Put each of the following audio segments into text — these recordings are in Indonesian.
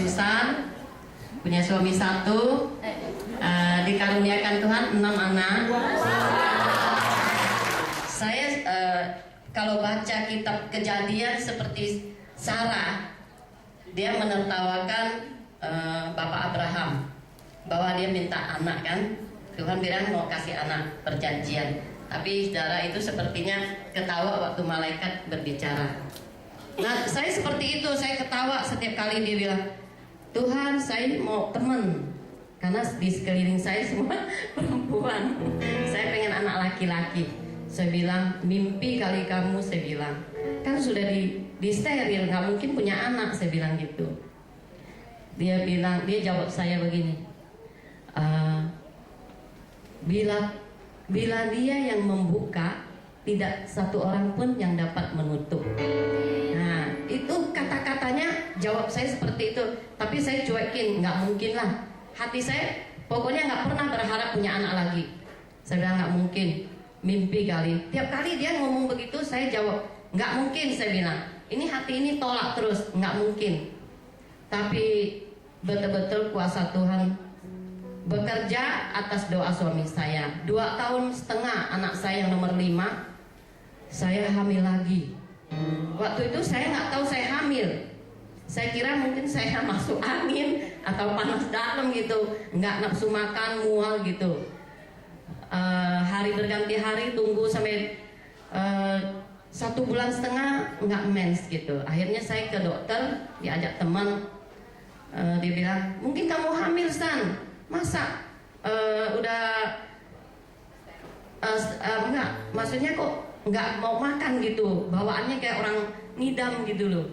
Susan, punya suami 1, dikaruniakan Tuhan 6 anak. Saya kalau baca kitab Kejadian seperti Sarah, dia menertawakan Bapak Abraham bahwa dia minta anak kan. Tuhan bilang mau kasih anak perjanjian, tapi saudara itu sepertinya ketawa waktu malaikat berbicara. Nah, saya seperti itu, saya ketawa setiap kali dia bilang, Tuhan saya mau teman, karena di sekeliling saya semua perempuan. Saya pengen anak laki-laki. Saya bilang, mimpi kali kamu, saya bilang, kan sudah di steril, nggak mungkin punya anak, saya bilang gitu. Dia jawab saya begini, bila dia yang membuka, tidak satu orang pun yang dapat menutup. Nah, itu kata-katanya jawab saya seperti itu. Tapi saya cuekin, nggak mungkin lah. Hati saya pokoknya nggak pernah berharap punya anak lagi. Saya bilang nggak mungkin, mimpi kali. Tiap kali dia ngomong begitu, saya jawab nggak mungkin. Saya bilang, ini hati ini tolak terus, nggak mungkin. Tapi betul-betul kuasa Tuhan bekerja atas doa suami saya. 2 tahun setengah anak saya yang nomor 5, saya hamil lagi. Waktu itu saya nggak tahu saya hamil. Saya kira mungkin saya masuk angin atau panas dalam gitu, nggak nafsu makan, mual gitu. Hari berganti hari tunggu sampai 1,5 bulan nggak mens gitu. Akhirnya saya ke dokter, diajak teman, dia bilang mungkin kamu hamil San. Masa enggak, maksudnya kok nggak mau makan gitu, bawaannya kayak orang ngidam gitu loh.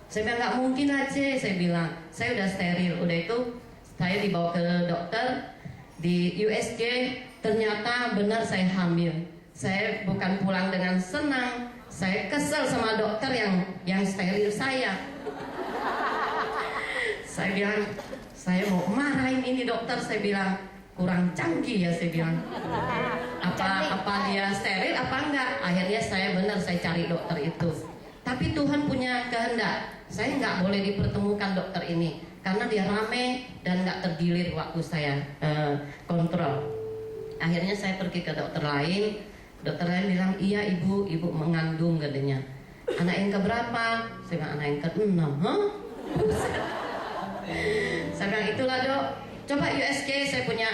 Saya bilang nggak mungkin aja, saya bilang saya udah steril. Udah itu saya dibawa ke dokter di USG, ternyata benar saya hamil. Saya bukan pulang dengan senang, saya kesel sama dokter yang steril saya. Saya bilang saya mau marahin ini dokter, saya bilang kurang canggih ya, saya bilang apa dia steril apa enggak. Akhirnya saya benar, saya cari dokter itu. Tapi Tuhan punya kehendak, saya nggak boleh dipertemukan dokter ini karena dia rame dan nggak terdilir waktu saya kontrol. Akhirnya saya pergi ke dokter lain. Dokter lain bilang iya ibu mengandung katanya. Anak yang keberapa? Saya bilang anak yang ke-6. Hah? Saya bilang itulah dok, coba USG saya punya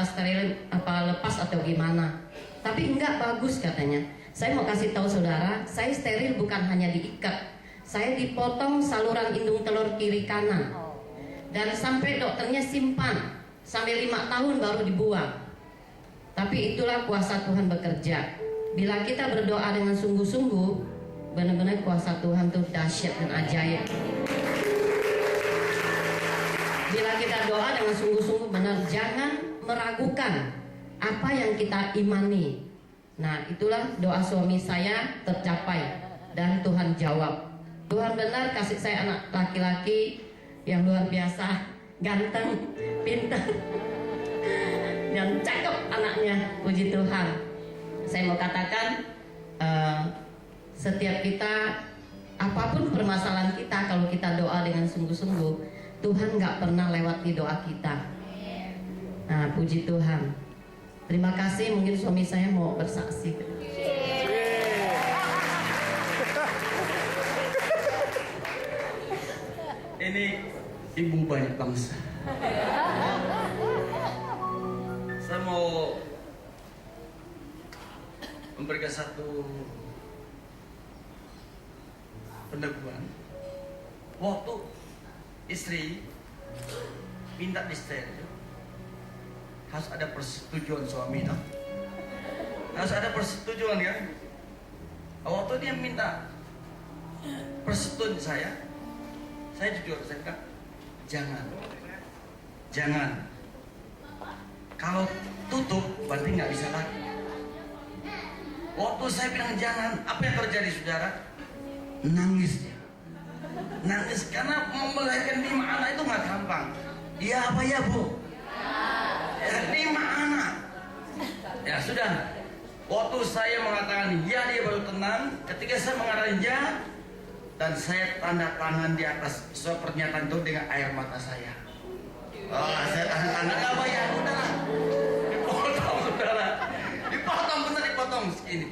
steril lepas atau gimana. Tapi enggak bagus katanya. Saya mau kasih tahu saudara, saya steril bukan hanya diikat, saya dipotong saluran indung telur kiri kanan. Dan sampai dokternya simpan sampai 5 tahun baru dibuang. Tapi itulah kuasa Tuhan bekerja. Bila kita berdoa dengan sungguh-sungguh, benar-benar kuasa Tuhan tuh dahsyat dan ajaib. Bila kita doa dengan sungguh-sungguh benar, jangan meragukan apa yang kita imani. Nah, itulah doa suami saya tercapai dan Tuhan jawab. Tuhan benar kasih saya anak laki-laki yang luar biasa, ganteng, pintar, dan cakep anaknya. Puji Tuhan. Saya mau katakan, setiap kita, apapun permasalahan kita, kalau kita doa dengan sungguh-sungguh, Tuhan nggak pernah lewati doa kita. Nah, puji Tuhan. Terima kasih. Mungkin suami saya mau bersaksi. Ini ibu banyak bangsa. Saya mau memberikan satu peneguhan. Waktu istri minta disteril, harus ada persetujuan suami, no? Harus ada persetujuan kan? Waktu dia minta persetujuan saya jujur, saya bilang jangan. Kalau tutup berarti nggak bisa lagi. Waktu saya bilang jangan, apa yang terjadi saudara? Nangis karena mau melahirkan 5 anak itu nggak gampang. Iya apa ya bu? Ya, 5 anak. Ya sudah. Waktu saya mengatakan ya, dia baru tenang. Ketika saya mengatakan ya, dan saya tanda tangan di atas surat pernyataan itu dengan air mata saya. Oh, saya tanda tangan nggak bayar, udahlah. Dipotong, saudara. Dipotong, benar dipotong segini.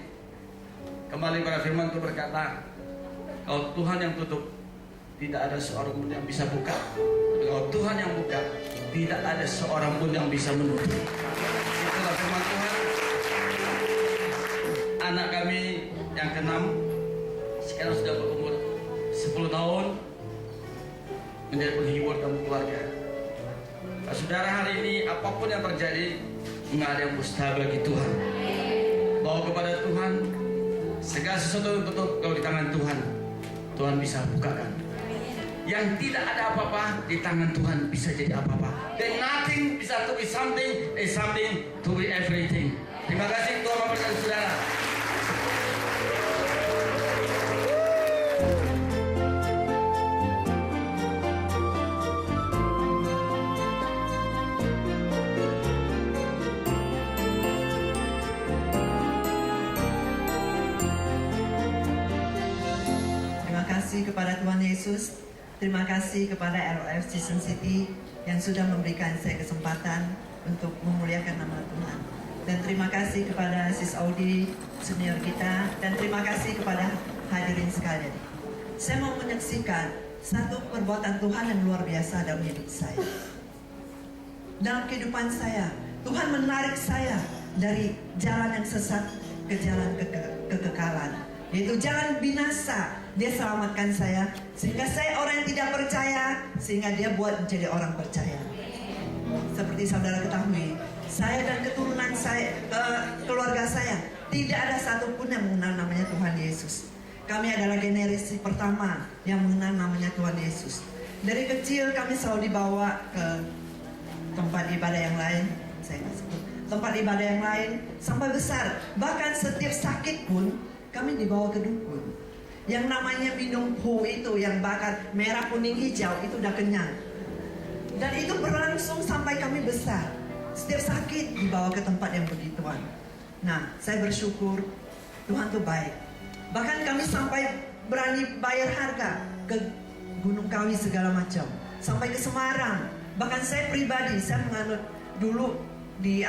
Kembali pada firman itu berkata, kalau Tuhan yang tutup, tidak ada seorang pun yang bisa buka. Kalau Tuhan yang buka, tidak ada seorang pun yang bisa menutup. Itulah firman Tuhan. Anak kami yang keenam sekarang sudah berumur 10 tahun, menjadi penghibur dalam keluarga. Nah, saudara, hari ini apapun yang terjadi, nggak ada yang mustahil bagi Tuhan. Bawa kepada Tuhan, segala sesuatu yang tutup kalau di tangan Tuhan, Tuhan bisa bukakan. Yang tidak ada apa-apa di tangan Tuhan bisa jadi apa-apa. Then nothing bisa to be something, is something to be everything. Terima kasih Tuhan memberkati saudara. Terima kasih kepada Tuhan Yesus. Terima kasih kepada LOF Season City yang sudah memberikan saya kesempatan untuk memuliakan nama Tuhan. Dan terima kasih kepada Sis Audi, senior kita. Dan terima kasih kepada hadirin sekalian. Saya mau menyaksikan satu perbuatan Tuhan yang luar biasa dalam hidup saya. Dalam kehidupan saya, Tuhan menarik saya dari jalan yang sesat ke jalan kekekalan. Yaitu jalan binasa. Dia selamatkan saya, sehingga saya orang yang tidak percaya, sehingga dia buat menjadi orang percaya. Seperti saudara ketahui, saya dan keturunan saya, keluarga saya, tidak ada satupun yang mengenal namanya Tuhan Yesus. Kami adalah generasi pertama yang mengenal namanya Tuhan Yesus. Dari kecil kami selalu dibawa ke tempat ibadah yang lain, saya nggak sebut, tempat ibadah yang lain, sampai besar. Bahkan setiap sakit pun kami dibawa ke dukun. Yang namanya minum ho itu yang bakar merah kuning hijau itu udah kenyang. Dan itu berlangsung sampai kami besar. Setiap sakit dibawa ke tempat yang begituan. Nah, saya bersyukur Tuhan tuh baik. Bahkan kami sampai berani bayar harga ke Gunung Kawi segala macam, sampai ke Semarang. Bahkan saya pribadi, saya menganut dulu di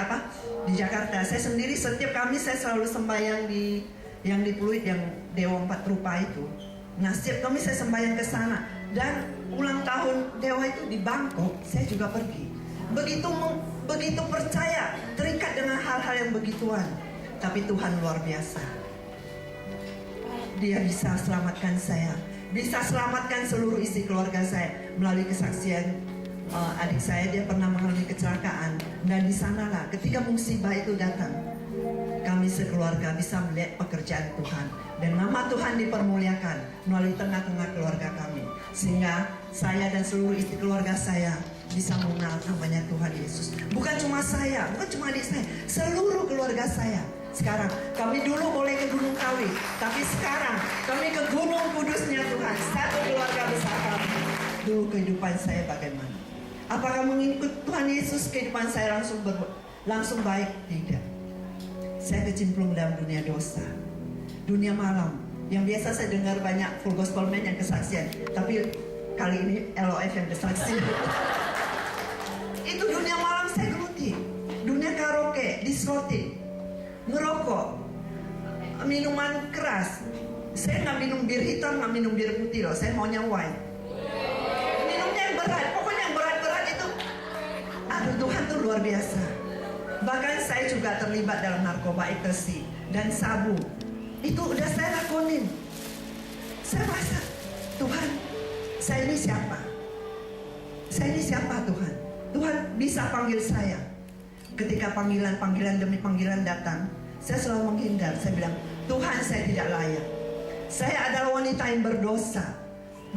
Jakarta. Saya sendiri setiap kami saya selalu sembahyang di Pluit yang Dewa 4 Rupa itu. Nah, setiap kami saya sembahyang ke sana. Dan ulang tahun Dewa itu di Bangkok, saya juga pergi. Begitu percaya, terikat dengan hal-hal yang begituan. Tapi Tuhan luar biasa. Dia bisa selamatkan saya, bisa selamatkan seluruh isi keluarga saya melalui kesaksian adik saya. Dia pernah mengalami kecelakaan, dan di sanalah ketika musibah itu datang, kami sekeluarga bisa melihat pekerjaan Tuhan, dan nama Tuhan dipermuliakan melalui tengah-tengah keluarga kami, sehingga saya dan seluruh istri keluarga saya bisa mengenal namanya Tuhan Yesus. Bukan cuma saya, bukan cuma adik saya, seluruh keluarga saya. Sekarang kami dulu boleh ke Gunung Kawi, tapi sekarang kami ke Gunung Kudusnya Tuhan. Satu keluarga besar kami. Dulu kehidupan saya bagaimana? Apakah mengikut Tuhan Yesus kehidupan saya langsung baik? Tidak. Saya kecemplung dalam dunia dosa, dunia malam. Yang biasa saya dengar banyak full gospel man yang kesaksian, tapi kali ini LOF yang kesaksian. Itu dunia malam saya geluti, dunia karaoke, diskotik, ngerokok, minuman keras. Saya nggak minum bir hitam, nggak minum bir putih loh. Saya maunya wine. Minumnya yang berat, pokoknya yang berat-berat itu. Aduh, Tuhan tuh luar biasa. Bahkan saya juga terlibat dalam narkoba, ekstasi, dan sabu. Itu udah saya lakonin. Saya rasa, Tuhan, saya ini siapa? Saya ini siapa Tuhan? Tuhan bisa panggil saya. Ketika panggilan demi panggilan datang, saya selalu menghindar. Saya bilang, Tuhan, saya tidak layak. Saya adalah wanita yang berdosa.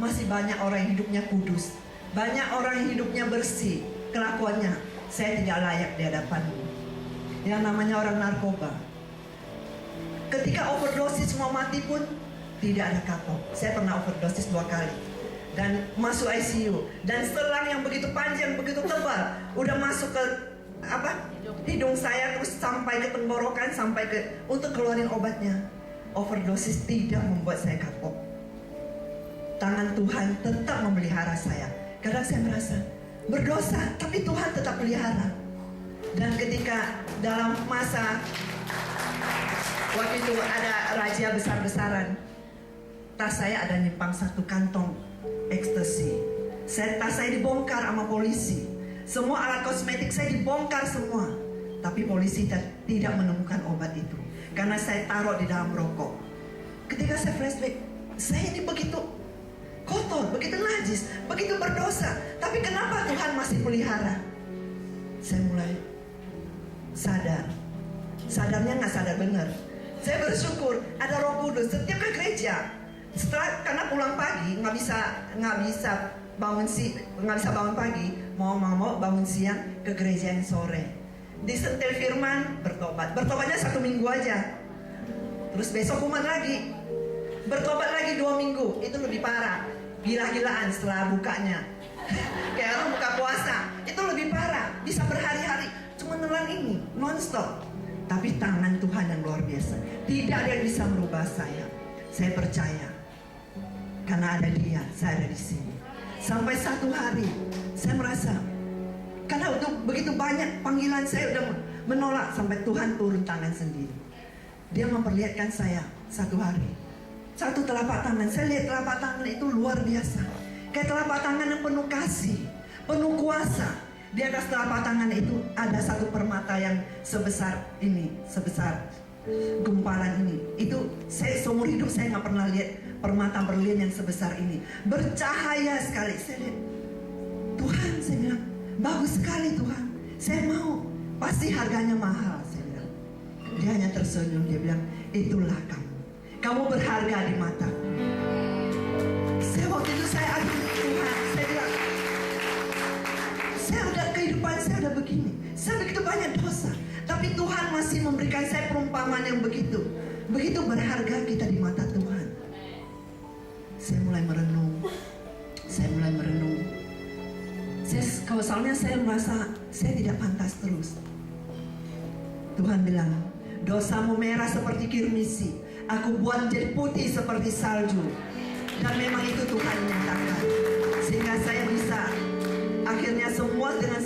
Masih banyak orang yang hidupnya kudus, banyak orang yang hidupnya bersih. Kelakuannya, saya tidak layak di hadapan-Mu. Yang namanya orang narkoba, ketika overdosis mau mati pun tidak ada kapok. Saya pernah overdosis 2 kali dan masuk ICU, dan selang yang begitu panjang, begitu tebal, udah masuk ke hidung saya, terus sampai ke tenggorokan, sampai ke untuk keluarin obatnya. Overdosis tidak membuat saya kapok. tangan Tuhan tetap memelihara saya. Kadang saya merasa berdosa, tapi Tuhan tetap pelihara. Dan ketika dalam masa waktu itu ada razia besar-besaran, tas saya ada nyimpang 1 kantong ekstasi. Tas saya dibongkar sama polisi. Semua alat kosmetik saya dibongkar semua. Tapi polisi tidak menemukan obat itu karena saya taruh di dalam rokok. Ketika saya flashback, saya ini begitu kotor, begitu najis, begitu berdosa. Tapi kenapa Tuhan masih pelihara? Saya mulai sadar. Sadarnya nggak sadar benar. Saya bersyukur ada Roh Kudus setiap ke gereja. Setelah karena pulang pagi nggak bisa bangun pagi, mau bangun siang ke gereja yang sore. Disentil firman, bertobatnya 1 minggu aja. Terus besok kuman lagi, bertobat lagi 2 minggu. Itu lebih parah, gila-gilaan setelah bukanya. Kayak orang buka puasa, itu lebih parah. Bisa berhari-hari, cuma nelan ini, non-stop. Tapi tangan Tuhan yang luar biasa. Tidak ada yang bisa merubah saya. Saya percaya, karena ada Dia, saya ada di sini. Sampai satu hari, saya merasa, karena untuk begitu banyak panggilan saya udah menolak, sampai Tuhan turun tangan sendiri. Dia memperlihatkan saya satu hari, satu telapak tangan. Saya lihat telapak tangan itu luar biasa, kayak telapak tangan yang penuh kasih, penuh kuasa. Di atas telapak tangan itu ada satu permata yang sebesar ini, sebesar gumpalan ini. Itu saya seumur hidup saya nggak pernah lihat permata berlian yang sebesar ini, bercahaya sekali. Saya lihat, Tuhan, saya bilang, bagus sekali Tuhan, saya mau, pasti harganya mahal. Saya bilang. Dia hanya tersenyum, dia bilang, itulah kamu berharga di mata. Saya waktu itu saya adu Tuhan, saya bilang, kehidupan saya udah begini, saya begitu banyak dosa, tapi Tuhan masih memberikan saya perumpamaan yang begitu berharga kita di mata Tuhan. Saya mulai merenung. Kalau soalnya saya merasa saya tidak pantas terus. Tuhan bilang, dosamu merah seperti kirmisi, aku buat jadi putih seperti salju. Dan memang itu Tuhan menyatakan, sehingga saya bisa akhirnya semua dengan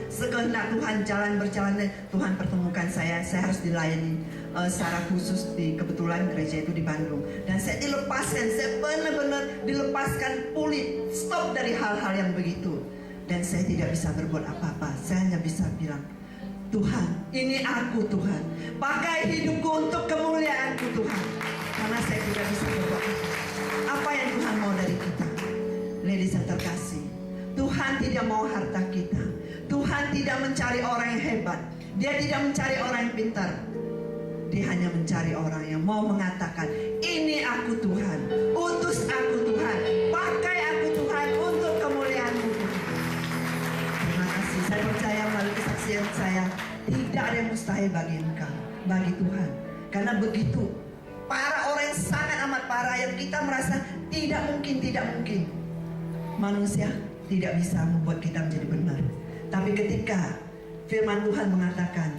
sekehendak Tuhan berjalan. Tuhan pertemukan saya harus dilayani secara khusus di kebetulan gereja itu di Bandung. Dan saya dilepaskan, saya benar-benar dilepaskan, pulih, stop dari hal-hal yang begitu. Dan saya tidak bisa berbuat apa-apa. Saya hanya bisa bilang, Tuhan, ini aku Tuhan. Pakai hidupku untuk kemuliaan-Ku Tuhan. Karena saya tidak bisa berbuat apa yang Tuhan mau dari kita. Ladies yang terkasih, Tuhan tidak mau harta kita. Tuhan tidak mencari orang yang hebat. Dia tidak mencari orang yang pintar. Dia hanya mencari orang yang mau mengatakan, ini aku Tuhan, utus aku Tuhan, pakai aku Tuhan untuk kemuliaan-Mu Tuhan. Terima kasih. Saya percaya melalui kesaksian saya, tidak ada yang mustahil bagi Engkau, bagi Tuhan. Karena begitu para orang yang sangat amat parah yang kita merasa tidak mungkin. Manusia tidak bisa membuat kita menjadi benar. Tapi ketika firman Tuhan mengatakan,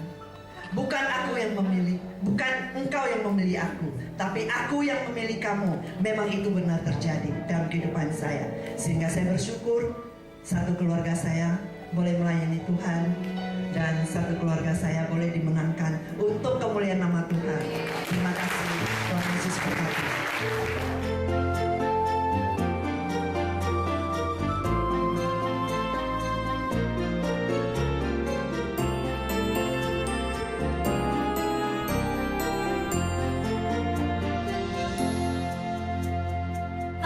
bukan aku yang memilih, bukan engkau yang memilih aku, tapi aku yang memilih kamu. Memang itu benar terjadi dalam kehidupan saya. Sehingga saya bersyukur satu keluarga saya boleh melayani Tuhan, dan satu keluarga saya boleh dimenangkan untuk kemuliaan nama Tuhan. Terima kasih. Tuhan Yesus berkati.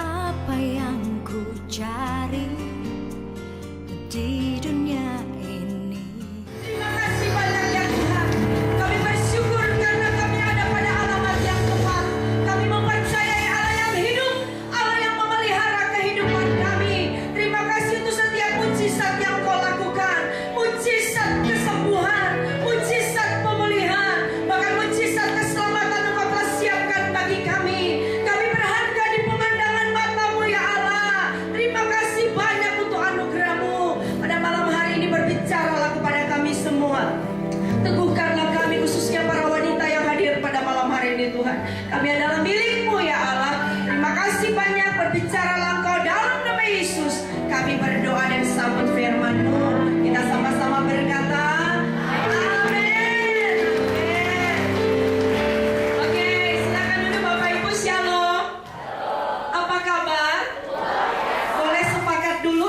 Apa yang ku cari di dunia ini. Terima kasih banyak ya Tuhan. Kami bersyukur karena kami ada pada alamat yang tepat. Kami mempercayai Allah yang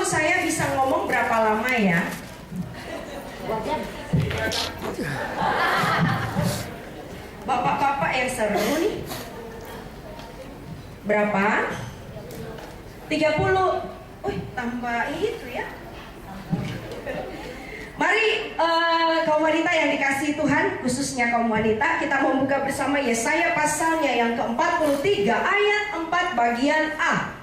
saya bisa ngomong berapa lama ya? Bapak-bapak yang seru nih. Berapa? 30. Wih, tambah itu ya. Mari kaum wanita yang dikasihi Tuhan, khususnya kaum wanita, kita membuka bersama Yesaya pasalnya yang ke-43 ayat 4 bagian A.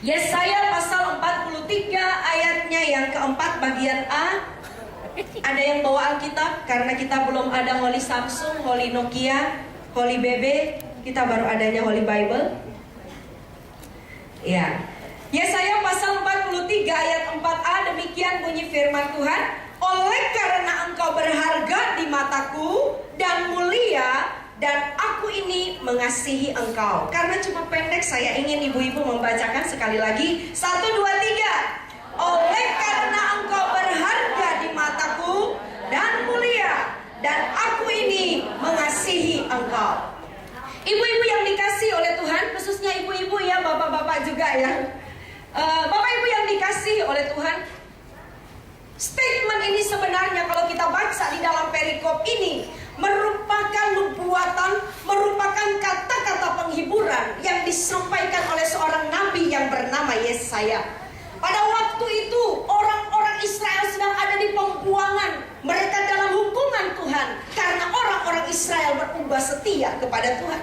Yesaya pasal 43 ayatnya yang keempat bagian A. Ada yang bawa Alkitab? Karena kita belum ada Holy Samsung, Holy Nokia, Holy BB, kita baru adanya Holy Bible. Ya. Yesaya pasal 43 ayat 4a, demikian bunyi firman Tuhan. Oleh karena engkau berharga di mataku dan mulia, dan aku ini mengasihi engkau. Karena cuma pendek, saya ingin ibu-ibu membacakan sekali lagi. 1, 2, 3. Oleh karena engkau berharga di mataku dan mulia, dan aku ini mengasihi engkau. Ibu-ibu yang dikasihi oleh Tuhan, khususnya ibu-ibu ya, bapak-bapak juga ya. Bapak-ibu yang dikasihi oleh Tuhan, statement ini sebenarnya kalau kita baca di dalam perikop ini merupakan nubuatan, merupakan kata-kata penghiburan yang disampaikan oleh seorang nabi yang bernama Yesaya. Pada waktu itu orang-orang Israel sedang ada di pembuangan. Mereka dalam hukuman Tuhan karena orang-orang Israel berubah setia kepada Tuhan.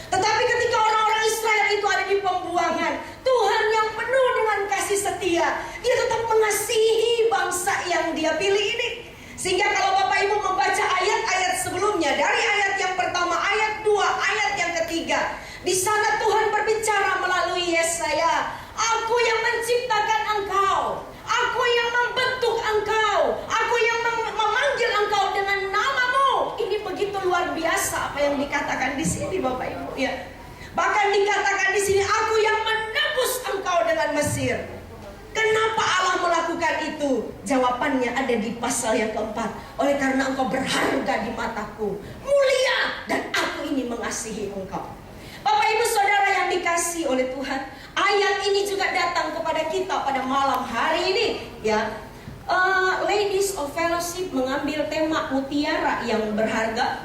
Tetapi ketika orang-orang Israel itu ada di pembuangan, Tuhan yang penuh dengan kasih setia, Dia tetap mengasihi bangsa yang Dia pilih ini. Sehingga kalau Bapak Ibu membaca ayat-ayat sebelumnya, dari ayat yang pertama, ayat 2, ayat yang ketiga, di sana Tuhan berbicara melalui Yesaya. Aku yang menciptakan engkau, aku yang membentuk engkau, aku yang memanggil engkau dengan namamu. Ini begitu luar biasa apa yang dikatakan di sini, Bapak Ibu ya. Bahkan dikatakan di sini, aku yang menebus engkau dengan Mesir. Kenapa Allah melakukan itu? Jawabannya ada di pasal yang keempat. Oleh karena engkau berharga di mataku, mulia, dan aku ini mengasihi engkau. Bapak Ibu Saudara yang dikasihi oleh Tuhan, ayat ini juga datang kepada kita pada malam hari ini ya. Ladies of Fellowship mengambil tema mutiara yang berharga.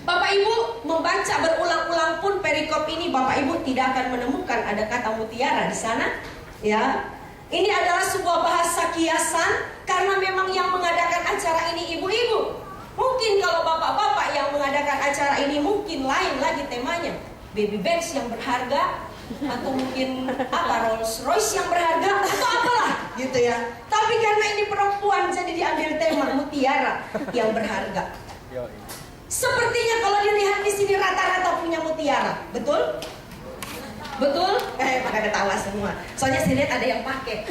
Bapak Ibu membaca berulang-ulang pun perikop ini, Bapak Ibu tidak akan menemukan ada kata mutiara di sana ya. Ini adalah sebuah bahasa kiasan karena memang yang mengadakan acara ini ibu-ibu. Mungkin kalau bapak-bapak yang mengadakan acara ini mungkin lain lagi temanya. Baby Benz yang berharga, atau mungkin apa, Rolls Royce yang berharga, atau apalah gitu ya. Tapi karena ini perempuan, jadi diambil tema mutiara yang berharga. Sepertinya kalau dilihat di sini rata-rata punya mutiara, betul? Betul? Pada ketawa semua. Soalnya saya lihat ada yang pakai.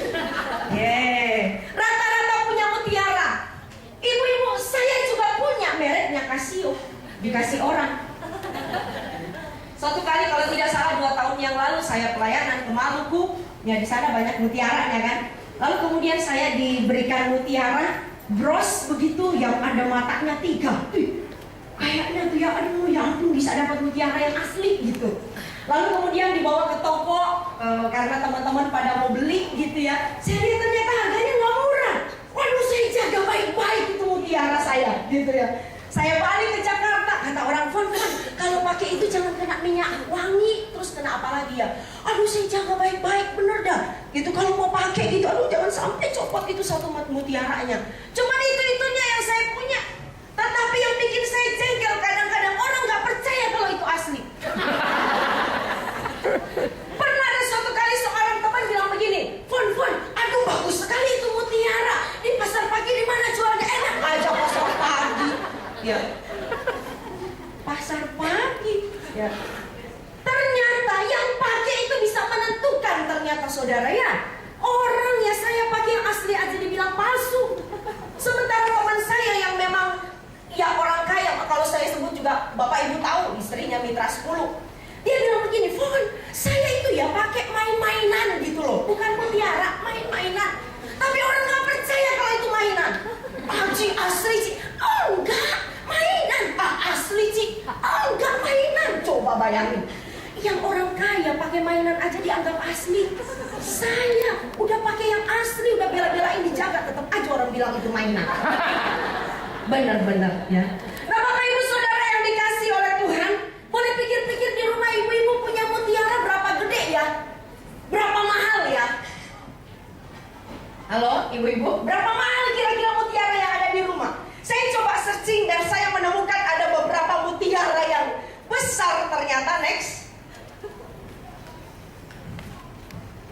Rata-rata punya mutiara. Ibu-ibu, saya juga punya, mereknya Casio, dikasih orang. Suatu kali kalau tidak salah 2 tahun yang lalu saya pelayanan ke Maluku, ya di sana banyak mutiaranya kan. Lalu kemudian saya diberikan mutiara bros begitu yang ada matanya 3. Kayaknya tuh ya, aduh ya ampun, bisa dapat mutiara yang asli gitu. Lalu kemudian dibawa ke toko karena teman-teman pada mau beli gitu ya. Saya lihat ternyata harganya nggak murah. Waduh, saya jaga baik-baik itu mutiara saya gitu ya. Saya balik ke Jakarta, kata orang, Fon, kalau pakai itu jangan kena minyak wangi, terus kena apa lagi ya? Aduh, saya jaga baik-baik, bener dah. Gitu kalau mau pakai gitu, aduh jangan sampai copot itu satu mutiaranya. Cuman itu-itunya yang saya punya. Tetapi yang bikin saya jengkel kadang-kadang orang nggak percaya kalau itu asli. Pernah ada suatu kali seorang teman bilang begini, Fon, aduh bagus sekali itu mutiara. Di pasar pagi di mana jualnya? Enak aja pasar pagi. Ya. Pasar pagi. Ya. Ternyata yang pakai itu bisa menentukan ternyata saudara ya. Orang ya saya pakai yang asli aja dibilang palsu. Sementara teman saya yang memang ya orang kaya, kalau saya sebut juga Bapak Ibu tahu, istrinya Mitra 10. Dia bilang begini, Fon, saya itu ya pakai main-mainan gitu loh, bukan mutiara, main-mainan. Tapi orang nggak percaya kalau itu mainan. Ci, asli Ci, enggak mainan. Asli Ci, enggak mainan. Coba bayangin, yang orang kaya pakai mainan aja dianggap asli. Saya udah pakai bilang itu mainan. Benar-benar ya. Nah Bapak Ibu Saudara yang dikasih oleh Tuhan, boleh pikir-pikir di rumah ibu-ibu punya mutiara berapa gede ya? Berapa mahal ya? Halo ibu-ibu, berapa mahal kira-kira mutiara yang ada di rumah? Saya coba searching dan saya menemukan ada beberapa mutiara yang besar ternyata. Next.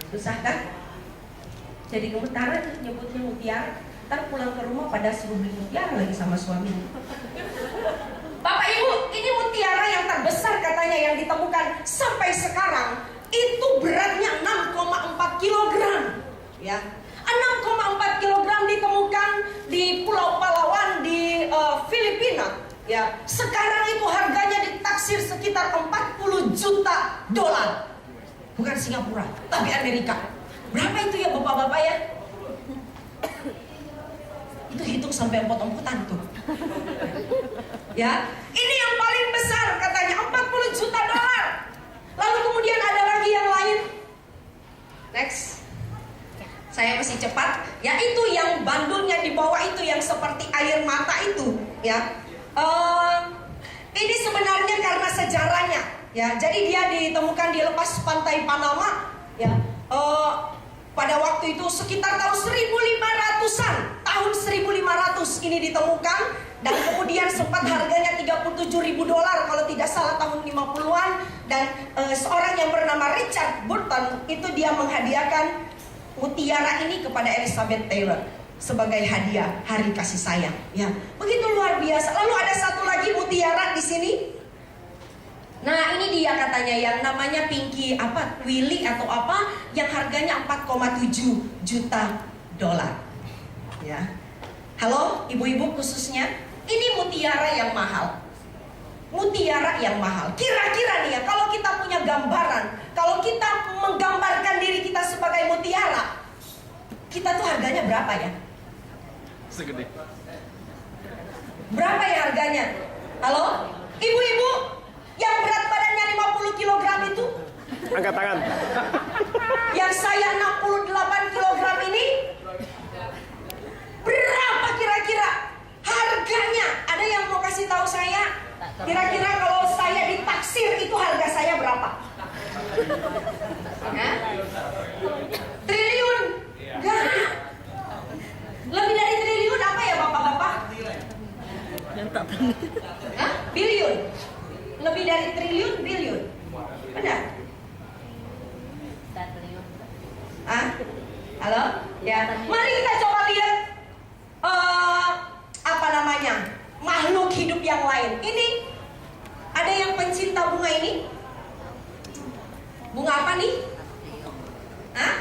Susah kan? Jadi gemetar nyebutnya mutiara. Ntar pulang ke rumah pada suruh beli mutiara lagi sama suami. Bapak Ibu, ini mutiara yang terbesar katanya yang ditemukan sampai sekarang. Itu beratnya 6,4 kg. Ya. 6,4 kg ditemukan di Pulau Palawan di Filipina. Ya. Sekarang itu harganya ditaksir sekitar 40 juta dolar. Bukan Singapura, tapi Amerika. Berapa itu ya bapak-bapak ya? Itu hitung sampai empot-empotan tuh. Ya, ini yang paling besar katanya 40 juta dolar. Lalu kemudian ada lagi yang lain. Next. Saya masih cepat. Ya itu yang bandulnya di bawah itu yang seperti air mata itu. Ya. Ini sebenarnya karena sejarahnya. Ya, jadi dia ditemukan di lepas pantai Panama. Ya. Pada waktu itu sekitar tahun 1500-an, tahun 1500 ini ditemukan dan kemudian sempat harganya 37.000 dolar kalau tidak salah tahun 50-an dan seorang yang bernama Richard Burton itu dia menghadiahkan mutiara ini kepada Elizabeth Taylor sebagai hadiah hari kasih sayang. Ya, begitu luar biasa. Lalu ada satu lagi mutiara di sini. Nah ini dia katanya yang namanya Pinky Willy atau apa yang harganya 4,7 juta dolar. Ya. Halo ibu-ibu khususnya, ini mutiara yang mahal. Mutiara yang mahal. Kira-kira nih ya, kalau kita punya gambaran, kalau kita menggambarkan diri kita sebagai mutiara, kita tuh harganya berapa ya? Segede. Berapa ya harganya? Halo ibu-ibu yang berat badannya 50 kg itu? Angkat tangan. Yang saya 68 kg ini? Berapa kira-kira harganya? Ada yang mau kasih tahu saya? Kira-kira kalau saya ditaksir itu harga saya berapa? Hah? Triliun? Enggak. Lebih dari triliun apa ya bapak-bapak? Hah? Biliun? Lebih dari triliun, biliun. Benar? Halo? Ya. Mari kita coba lihat apa namanya? Makhluk hidup yang lain. Ini ada yang pencinta bunga ini? Bunga apa nih? Hah?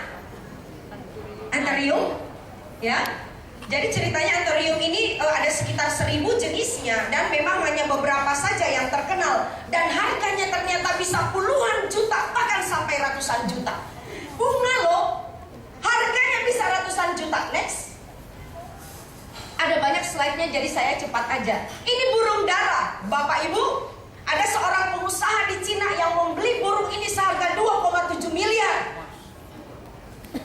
Anthurium? Ya. Jadi ceritanya anthurium ini ada sekitar 1000 jenisnya dan memang hanya beberapa saja yang terkenal dan harganya ternyata bisa puluhan juta bahkan sampai ratusan juta. Bunga loh, harganya bisa ratusan juta. Next. Ada banyak slide-nya jadi saya cepat aja. Ini burung dara, Bapak Ibu. Ada seorang pengusaha di Cina yang membeli burung ini seharga 2,7 miliar.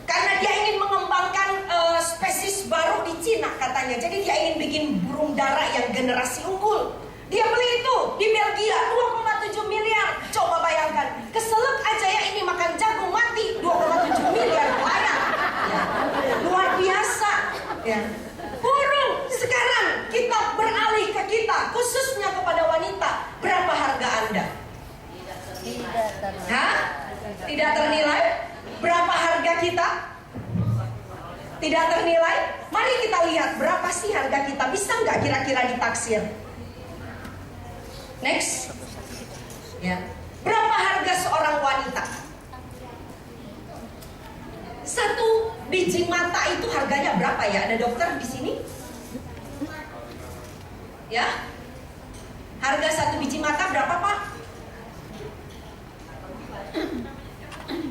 Karena dia ingin mengembangkan spesies baru di Cina katanya. Jadi dia ingin bikin burung dara yang generasi unggul. Dia beli itu di Belgia 2,7 miliar. Coba bayangkan, keselak aja ya ini makan jagung mati 2,7 miliar layak. Ya. Luar biasa. Ya. Burung sekarang kita beralih ke kita, khususnya kepada wanita. Berapa harga Anda? Hah? Tidak ternilai? Berapa harga kita? Tidak ternilai? Mari kita lihat berapa sih harga kita. Bisa nggak kira-kira ditaksir? Next. Ya. Berapa harga seorang wanita? Satu biji mata itu harganya berapa ya? Ada dokter di sini? Ya? Harga satu biji mata berapa Pak?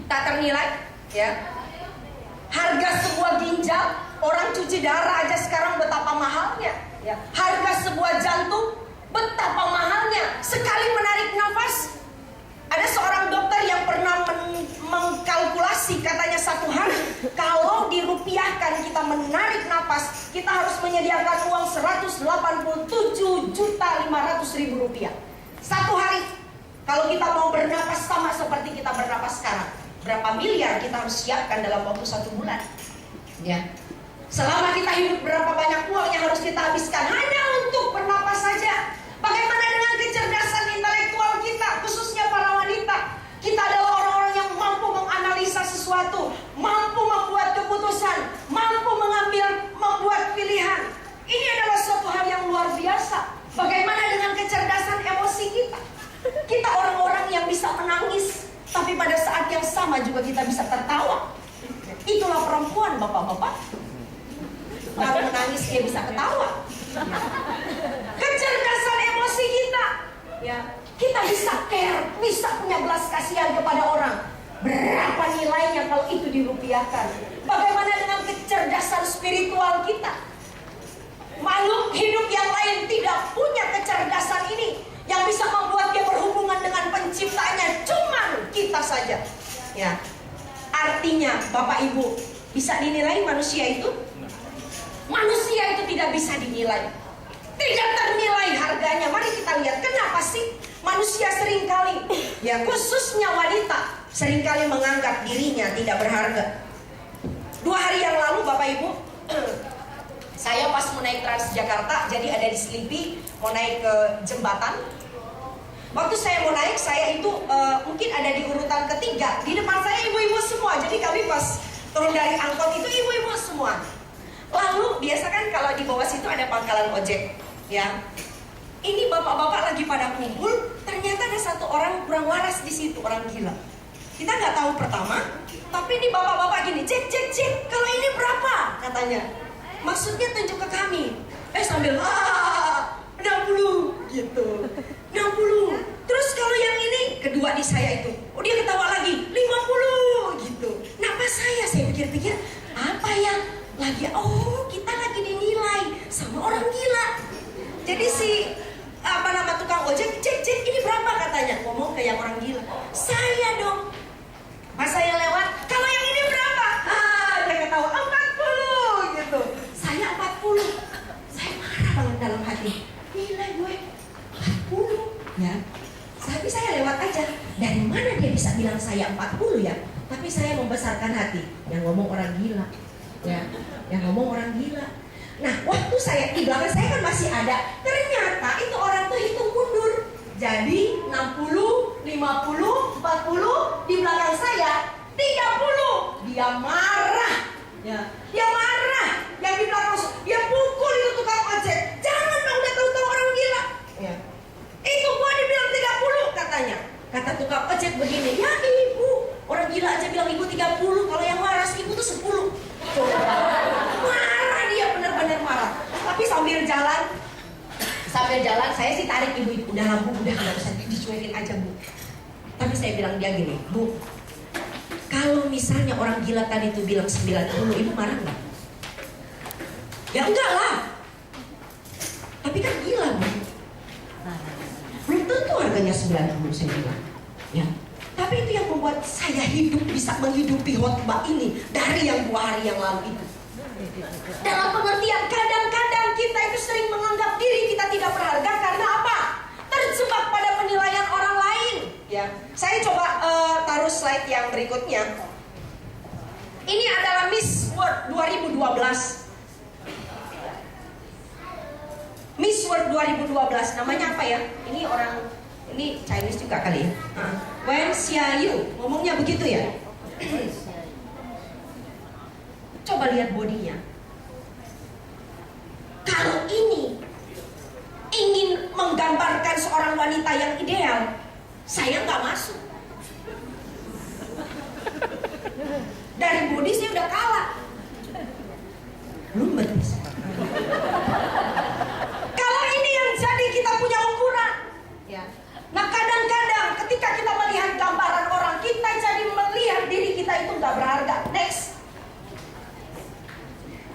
Tak ternilai, ya. Harga sebuah ginjal, orang cuci darah aja sekarang betapa mahalnya, ya. Harga sebuah jantung, betapa mahalnya. Sekali menarik nafas, ada seorang dokter yang pernah mengkalkulasi katanya satu hari kalau dirupiahkan kita menarik nafas kita harus menyediakan uang 187.500.000 rupiah. Satu hari. Kalau kita mau bernapas sama seperti kita bernapas sekarang, berapa miliar kita harus siapkan dalam waktu 1 bulan? Ya. Selama kita hidup, berapa banyak uang yang harus kita habiskan hanya untuk bernapas saja. Bagaimana dengan kecerdasan intelektual kita, khususnya para wanita? Kita adalah orang-orang yang mampu menganalisa sesuatu, mampu membuat keputusan, mampu membuat pilihan. Ini adalah suatu hal yang luar biasa. Bagaimana dengan kecerdasan emosi kita? Kita orang-orang yang bisa menangis, tapi pada saat yang sama juga kita bisa tertawa. Itulah perempuan, bapak-bapak. Kalau menangis dia bisa ketawa. Kecerdasan emosi kita, ya, kita bisa care, bisa punya belas kasihan kepada orang. Berapa nilainya kalau itu dirupiahkan? Bagaimana dengan kecerdasan spiritual kita? Makhluk hidup yang lain tidak punya kecerdasan ini, yang bisa membuat dia berhubungan dengan penciptanya. Cuman kita saja. Ya, artinya Bapak Ibu, bisa dinilai manusia itu? Manusia itu tidak bisa dinilai, tidak ternilai harganya. Mari kita lihat kenapa sih manusia seringkali, ya khususnya wanita, seringkali menganggap dirinya tidak berharga. 2 hari yang lalu Bapak Ibu, saya pas mau naik Transjakarta, jadi ada di Selipi, mau naik ke jembatan. Waktu saya mau naik, saya itu mungkin ada di urutan ketiga. Di depan saya ibu-ibu semua, jadi kami pas turun dari angkot itu ibu-ibu semua. Lalu biasa kan kalau di bawah situ ada pangkalan ojek, ya. Ini bapak-bapak lagi pada kumpul, ternyata ada satu orang kurang waras di situ, orang gila. Kita nggak tahu pertama, tapi ini bapak-bapak gini, cek, kalau ini berapa? Katanya. Maksudnya tunjuk ke kami. Sambil 60 gitu. 60. Terus kalau yang ini, kedua di saya itu, dia ketawa lagi, 50 gitu. Nah pas saya pikir-pikir, apa ya? Lagi, kita lagi dinilai sama orang gila. Jadi si tukang ojek, cek ini berapa katanya, ngomong ke yang orang gila. Saya dong. Pas saya lewat, kalau yang ini berapa? Dia ketawa 40 gitu. Saya 40. Saya marah banget dalam hati. Gila gue 40 ya. Tapi saya lewat aja. Dari mana dia bisa bilang saya 40 ya? Tapi saya membesarkan hati. Yang ngomong orang gila. Ya, yang ngomong orang gila. Nah, waktu saya di belakang saya kan masih ada. Ternyata itu orang tuh hitung mundur. Jadi 60, 50, 40 di belakang saya 30. Dia marah. Ya, dia marah. Yang di belakang dia pukul itu tukang ojek. Jangan dong, udah tahu-tahu orang gila. Ya. Itu gua dibilang 30 katanya. Kata tukang ojek begini, ya ibu, orang gila aja bilang ibu 30. Kalau yang waras ibu tuh 10. Marah dia, benar-benar marah. Tapi sambil jalan saya sih tarik ibu, udah bu, udah nggak usah dicuekin aja bu. Tapi saya bilang dia gini, bu, kalau misalnya orang gila tadi tuh bilang 90, ibu marah nggak? Ya enggak lah. Tapi kan gila bu. Belum tentu harganya 90 saya bilang. Ya. Tapi itu yang membuat saya hidup, bisa menghidupi khotbah ini dari yang 2 hari yang lalu itu. Dalam pengertian kadang-kadang kita itu sering menganggap diri kita tidak berharga karena apa? Terjebak pada penilaian orang lain. Ya, saya coba taruh slide yang berikutnya. Ini adalah Miss World 2012. Miss World 2012, namanya apa ya? Ini Chinese juga kali ya. Wen Xiaoyu, ngomongnya begitu ya. Coba lihat bodinya. Kalau ini ingin menggambarkan seorang wanita yang ideal, saya nggak masuk. Dari bodi saya udah kalah. Belum betis. Kalau ini yang jadi kita punya ukuran, ya. Nah kadang-kadang ketika kita melihat gambaran orang, kita jadi melihat diri kita itu nggak berharga. Next.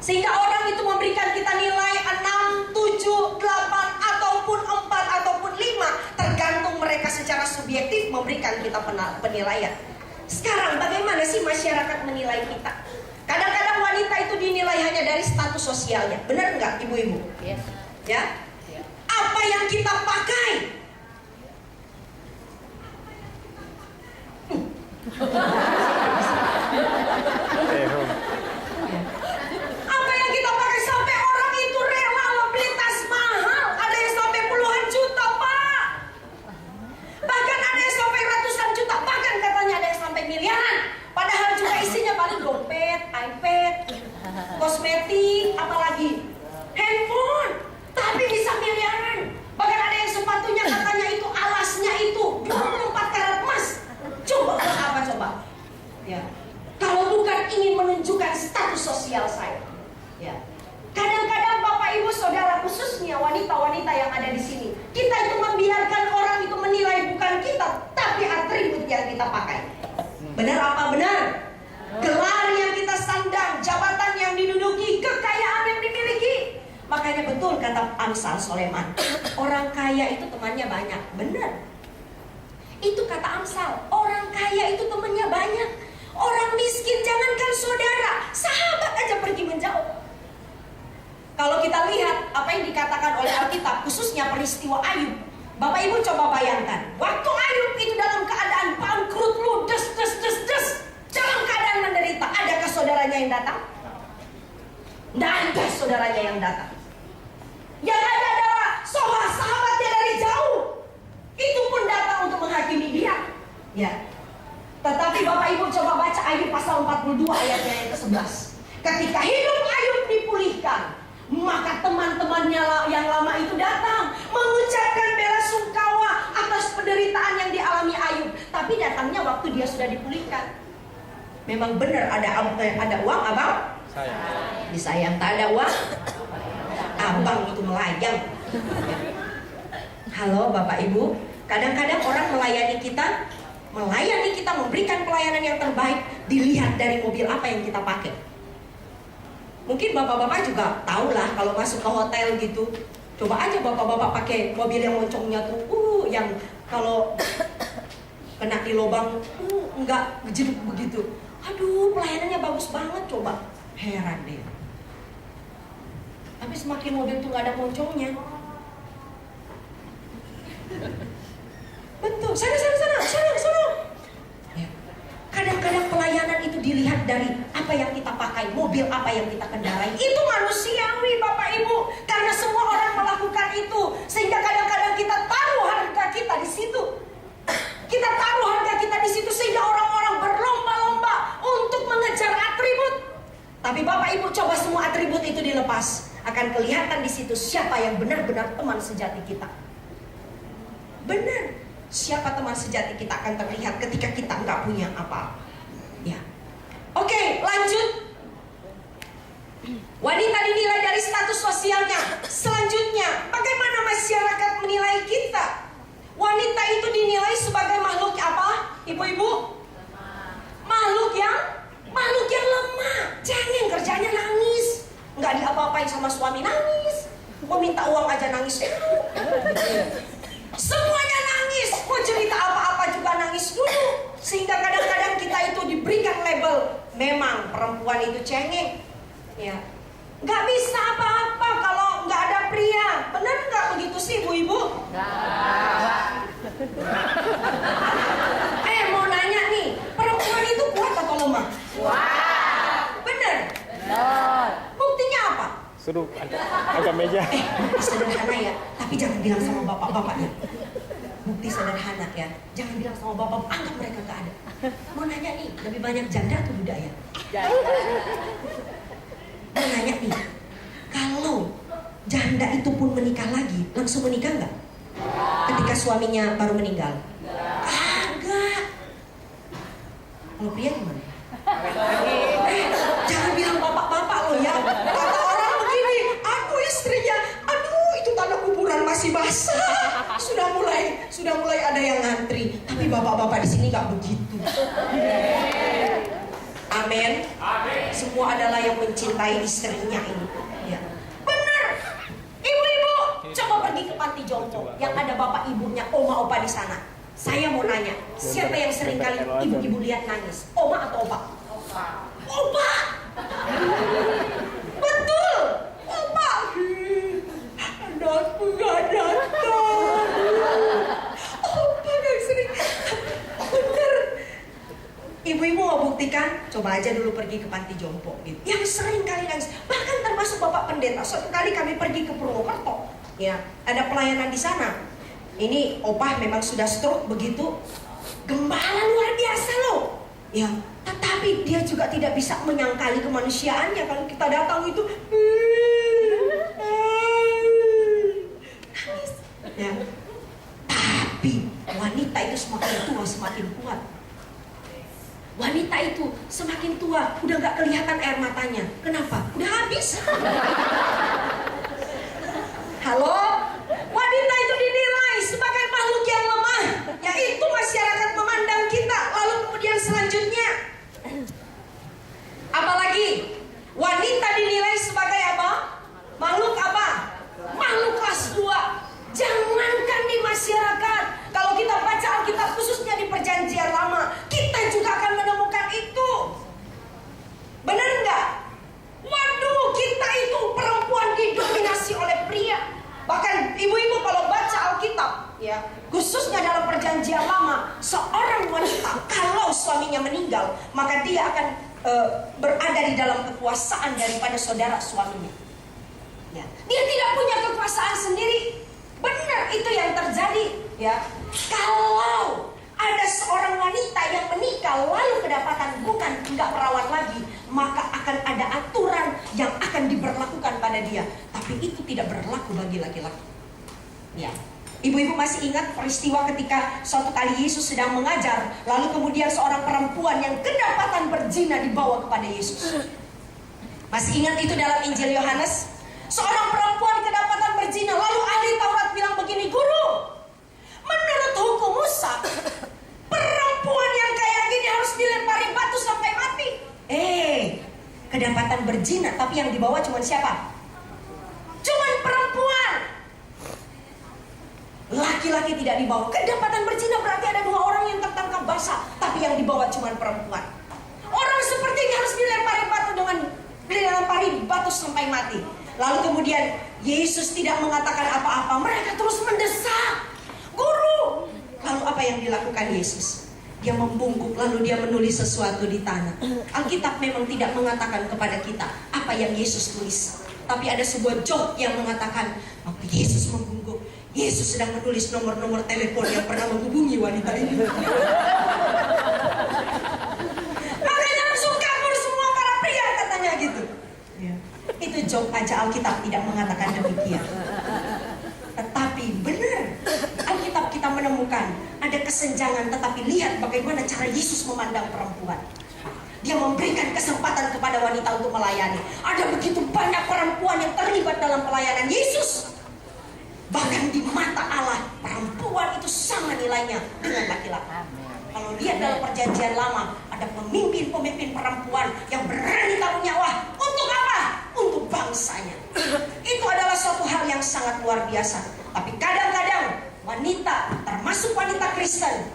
Sehingga orang itu memberikan kita nilai 6, 7, 8, ataupun 4, ataupun 5. Tergantung mereka secara subjektif memberikan kita penilaian. Sekarang bagaimana sih masyarakat menilai kita? Kadang-kadang wanita itu dinilai dinilai hanya dari status sosialnya. Benar nggak ibu-ibu? Ya. Apa yang kita pakai? Apa yang kita pakai sampai orang itu rela membeli tas mahal? Ada yang sampai puluhan juta, Pak. Bahkan ada yang sampai ratusan juta. Bahkan katanya ada yang sampai miliaran. Padahal juga isinya paling dompet, iPad, kosmetik, apalagi handphone. Tapi bisa miliaran. Bahkan ada yang sepatunya katanya itu alasnya itu 24 karat emas. Coba buat apa coba? Ya. Kalau bukan ingin menunjukkan status sosial saya. Ya. Kadang-kadang Bapak Ibu Saudara, khususnya wanita-wanita yang ada di sini, kita itu membiarkan orang itu menilai bukan kita, tapi atribut yang kita pakai. Benar apa benar? Gelar yang kita sandang, jabatan yang diduduki, kekayaan yang dimiliki. Makanya betul kata Amsal Soleman, orang kaya itu temannya banyak. Benar. Itu kata Amsal, orang kaya itu temannya banyak. Orang miskin, jangankan saudara, sahabat aja pergi menjauh. Kalau kita lihat apa yang dikatakan oleh Alkitab, khususnya peristiwa Ayub, Bapak Ibu coba bayangkan, waktu Ayub itu dalam keadaan bangkrut, ludes, dalam keadaan menderita, adakah saudaranya yang datang? Tidak ada saudaranya yang datang. Yang ada adalah sahabatnya dari jauh. Itu pun datang untuk menghakimi dia. Ya. Tetapi Bapak Ibu coba baca Ayub pasal 42 ayatnya yang ke-11. Ketika hidup Ayub dipulihkan, maka teman-temannya yang lama itu datang mengucapkan bela sungkawa atas penderitaan yang dialami Ayub. Tapi datangnya waktu dia sudah dipulihkan. Memang benar ada uang abang? Disayang. Tak ada uang? Abang itu melayang. Halo Bapak Ibu, kadang-kadang orang melayani kita, memberikan pelayanan yang terbaik dilihat dari mobil apa yang kita pakai. Mungkin bapak-bapak juga tahu lah kalau masuk ke hotel gitu. Coba aja bapak-bapak pakai mobil yang moncongnya tuh, yang kalau kena di lubang, enggak ngejeduk begitu. Aduh, pelayanannya bagus banget, coba. Heran deh. Tapi semakin mobil tuh nggak ada moncongnya. Betul, sana. Ya. Kadang-kadang pelayanan itu dilihat dari apa yang kita pakai, mobil apa yang kita kendarai. Itu manusiawi Bapak Ibu, karena semua orang melakukan itu, sehingga kadang-kadang kita taruh harga kita di situ. Kita taruh harga kita di situ sehingga orang-orang berlomba-lomba untuk mengejar atribut. Tapi Bapak Ibu coba semua atribut itu dilepas, akan kelihatan di situ siapa yang benar-benar teman sejati kita. Benar. Siapa teman sejati kita akan terlihat ketika kita nggak punya apa-apa. Ya. Oke, lanjut. Wanita dinilai dari status sosialnya. Selanjutnya, bagaimana masyarakat menilai kita? Wanita itu dinilai sebagai makhluk apa? Ibu-ibu? Makhluk yang lemah. Jangan kerjanya nangis. Nggak diapa-apain sama suami nangis. Mau minta uang aja nangis dulu. Semuanya nangis. Mau cerita apa-apa juga nangis dulu. Sehingga kadang-kadang kita itu diberikan label, memang perempuan itu cengeng. Ya. Nggak bisa apa-apa kalau nggak ada pria. Benar nggak begitu sih ibu-ibu? Mau nanya nih, perempuan itu kuat atau lemah? Bener? Buktinya apa? Suruh agak meja. Sederhana ya, tapi jangan bilang sama bapak-bapaknya. Bukti sederhana ya, jangan bilang sama bapak, anggap mereka gak ada. Mau nanya nih, lebih banyak janda atau duda ya? Mau nanya nih, kalau janda itu pun menikah lagi, langsung menikah nggak? Ketika suaminya baru meninggal? Enggak. Kalau pria gimana? Jangan bilang bapak-bapak lo ya. Kata orang begini, aku istrinya, aduh itu tanah kuburan masih basah. Sudah mulai ada yang ngantri. Tapi bapak-bapak di sini nggak begitu. Amin. Semua adalah yang mencintai istrinya ini. Ya. Benar. Ibu-ibu, coba pergi ke panti jompo yang ada bapak ibunya, oma opa di sana. Saya mau nanya, siapa yang sering kali ibu-ibu lihat nangis? Oma atau opa? Opa. aja dulu pergi ke panti jompo gitu. Yang sering kali nangis, bahkan termasuk Bapak Pendeta. Suatu kali kami pergi ke Purwokerto, ya, ada pelayanan di sana. Ini opah memang sudah stroke begitu, gembala luar biasa loh, ya. Tetapi dia juga tidak bisa menyangkali kemanusiaannya. Kalau kita datang itu nangis, ya. Tapi wanita itu semakin tua semakin kuat. Wanita itu semakin tua udah gak kelihatan air matanya. Kenapa? Udah habis. Halo? Wanita itu dinilai sebagai makhluk yang lemah, yaitu masyarakat memandang kita. Lalu kemudian selanjutnya, apalagi wanita dinilai sebagai apa? Makhluk apa? Makhluk kelas 2. Jangankan di masyarakat, kalau kita baca Alkitab khususnya di Perjanjian Lama, kita juga akan menemukan itu. Benar nggak? Waduh, kita itu perempuan didominasi oleh pria. Bahkan ibu-ibu kalau baca Alkitab, ya, khususnya dalam Perjanjian Lama, seorang wanita kalau suaminya meninggal, maka dia akan berada di dalam kekuasaan daripada saudara suaminya. Ya. Dia tidak punya kekuasaan sendiri. Benar itu yang terjadi, ya. Kalau ada seorang wanita yang menikah lalu kedapatan bukan tidak perawat lagi, maka akan ada aturan yang akan diberlakukan pada dia. Tapi itu tidak berlaku bagi laki-laki. Ya. Ibu-ibu masih ingat peristiwa ketika suatu kali Yesus sedang mengajar, lalu kemudian seorang perempuan yang kedapatan berzina dibawa kepada Yesus. Masih ingat itu dalam Injil Yohanes? Seorang perempuan kedapatan berzina, lalu ahli Taurat bilang begini, "Guru, menurut hukum Musa, perempuan yang kayak gini harus dilempari batu sampai mati." Kedapatan berzina, tapi yang dibawa cuma siapa? Cuman perempuan. Laki-laki tidak dibawa. Kedapatan berzina berarti ada 2 orang yang tertangkap basah, tapi yang dibawa cuma perempuan. Orang seperti ini harus dilempari batu sampai mati. Lalu kemudian Yesus tidak mengatakan apa-apa. Mereka terus mendesak, "Guru." Lalu apa yang dilakukan Yesus? Dia membungkuk lalu dia menulis sesuatu di tanah. Alkitab memang tidak mengatakan kepada kita apa yang Yesus tulis. Tapi ada sebuah joke yang mengatakan waktu Yesus membungkuk, Yesus sedang menulis nomor-nomor telepon yang pernah menghubungi wanita ini. Makanya langsung kabur semua para pria, katanya gitu. Itu joke aja, Alkitab tidak mengatakan demikian. Tetapi benar, Alkitab kita menemukan ada kesenjangan. Tetapi lihat bagaimana cara Yesus memandang perempuan. Dia memberikan kesempatan kepada wanita untuk melayani. Ada begitu banyak perempuan yang terlibat dalam pelayanan Yesus. Bahkan di mata Allah, perempuan itu sama nilainya dengan laki-laki. Kalau lihat dalam Perjanjian Lama, ada pemimpin-pemimpin perempuan yang berani taruh nyawa. Untuk apa? Untuk bangsanya. Itu adalah suatu hal yang sangat luar biasa. Tapi kadang-kadang wanita, termasuk wanita Kristen,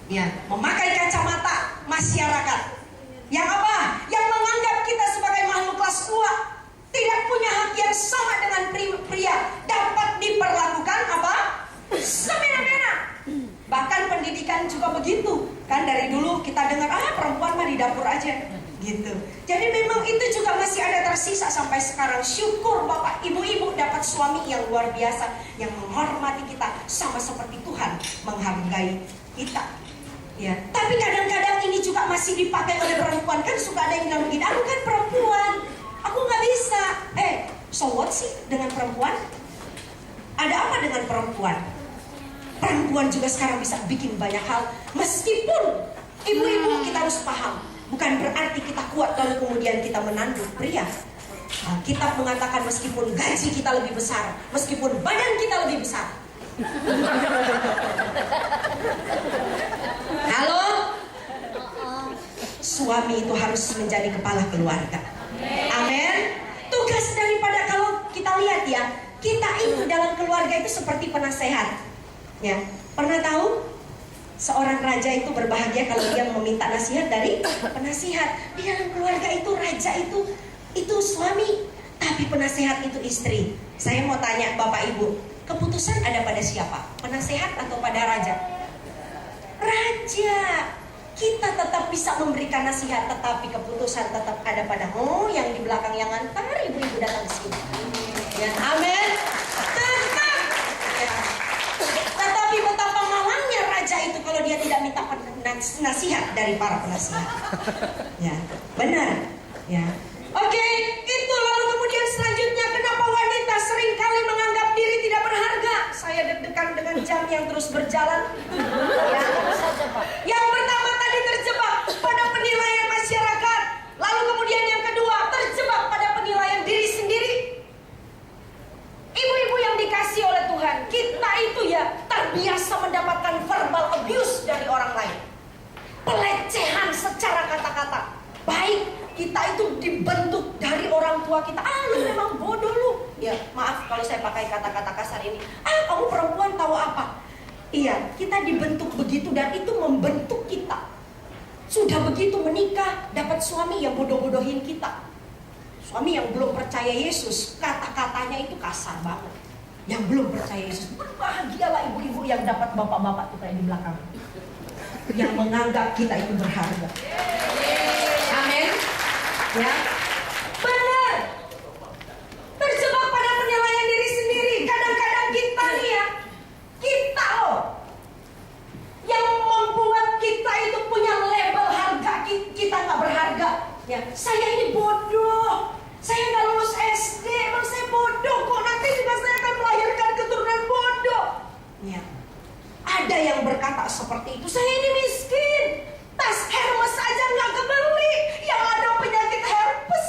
ya, memakai kacamata masyarakat. Yang apa? Yang menganggap kita sebagai makhluk kelas 2, tidak punya hak yang sama dengan pria, dapat diperlakukan apa? Semena-mena. Bahkan pendidikan juga begitu. Kan dari dulu kita dengar, perempuan mah di dapur aja gitu. Jadi memang itu juga masih ada tersisa sampai sekarang. Syukur Bapak Ibu-ibu dapat suami yang luar biasa, yang menghormati kita sama seperti Tuhan menghargai kita. Ya, tapi kadang-kadang ini juga masih dipakai oleh perempuan. Kan suka ada yang bilang begini, "Aku kan perempuan, aku nggak bisa." So what sih dengan perempuan? Ada apa dengan perempuan? Perempuan juga sekarang bisa bikin banyak hal. Meskipun ibu-ibu kita harus paham, bukan berarti kita kuat lalu kemudian kita menanduk pria. Alkitab mengatakan meskipun gaji kita lebih besar, meskipun badan kita lebih besar. Halo? Suami itu harus menjadi kepala keluarga. Amin. Tugas daripada, kalau kita lihat ya, kita itu dalam keluarga itu seperti penasehat. Ya, pernah tahu seorang raja itu berbahagia kalau dia meminta nasihat dari penasihat. Di dalam keluarga itu raja itu suami, tapi penasehat itu istri. Saya mau tanya Bapak Ibu, keputusan ada pada siapa? Penasehat atau pada raja? Raja. kita tetap bisa memberikan nasihat, tetapi keputusan tetap ada padamu. Yang di belakang yang antar ibu-ibu datang sini. Ya, amin. Tetap. Ya. Tetapi betapa malangnya raja itu kalau dia tidak minta nasihat dari para penasihat. Ya, benar. Ya. Oke, itu lalu kemudian selanjutnya, kenapa wanita seringkali menganggap diri tidak berharga? Saya deg-degan dengan jam yang terus berjalan. Ya. Yang pertama tadi terjebak pada penilaian masyarakat. Lalu kemudian yang kedua terjebak pada penilaian diri sendiri. Ibu-ibu yang dikasih oleh Tuhan, kita itu ya terbiasa mendapatkan verbal abuse dari orang lain. Pelecehan secara kata-kata. Baik, kita itu dibentuk dari orang tua kita. Lu memang bodoh lu. Ya, maaf kalau saya pakai kata-kata kasar ini. Kamu perempuan tahu apa? Iya, kita dibentuk begitu dan itu membentuk kita. Sudah begitu menikah, dapat suami yang bodoh-bodohin kita. Suami yang belum percaya Yesus, kata-katanya itu kasar banget. Yang belum percaya Yesus, berbahagialah ibu-ibu yang dapat bapak-bapak tuh kayak di belakang, yang menganggap kita itu berharga. Amin. Ya, benar. Terjebak pada penilaian diri sendiri. Kadang-kadang kita nih ya, kita loh yang membuat kita itu punya label harga, kita nggak berharga. Ya, saya ini bodoh. Saya nggak lulus SD, emang saya bodoh kok. Nanti juga saya akan melahirkan keturunan bodoh. Ya, ada yang berkata seperti itu. Saya ini miskin, tas Hermes aja nggak kebeli, yang ada penyakit herpes.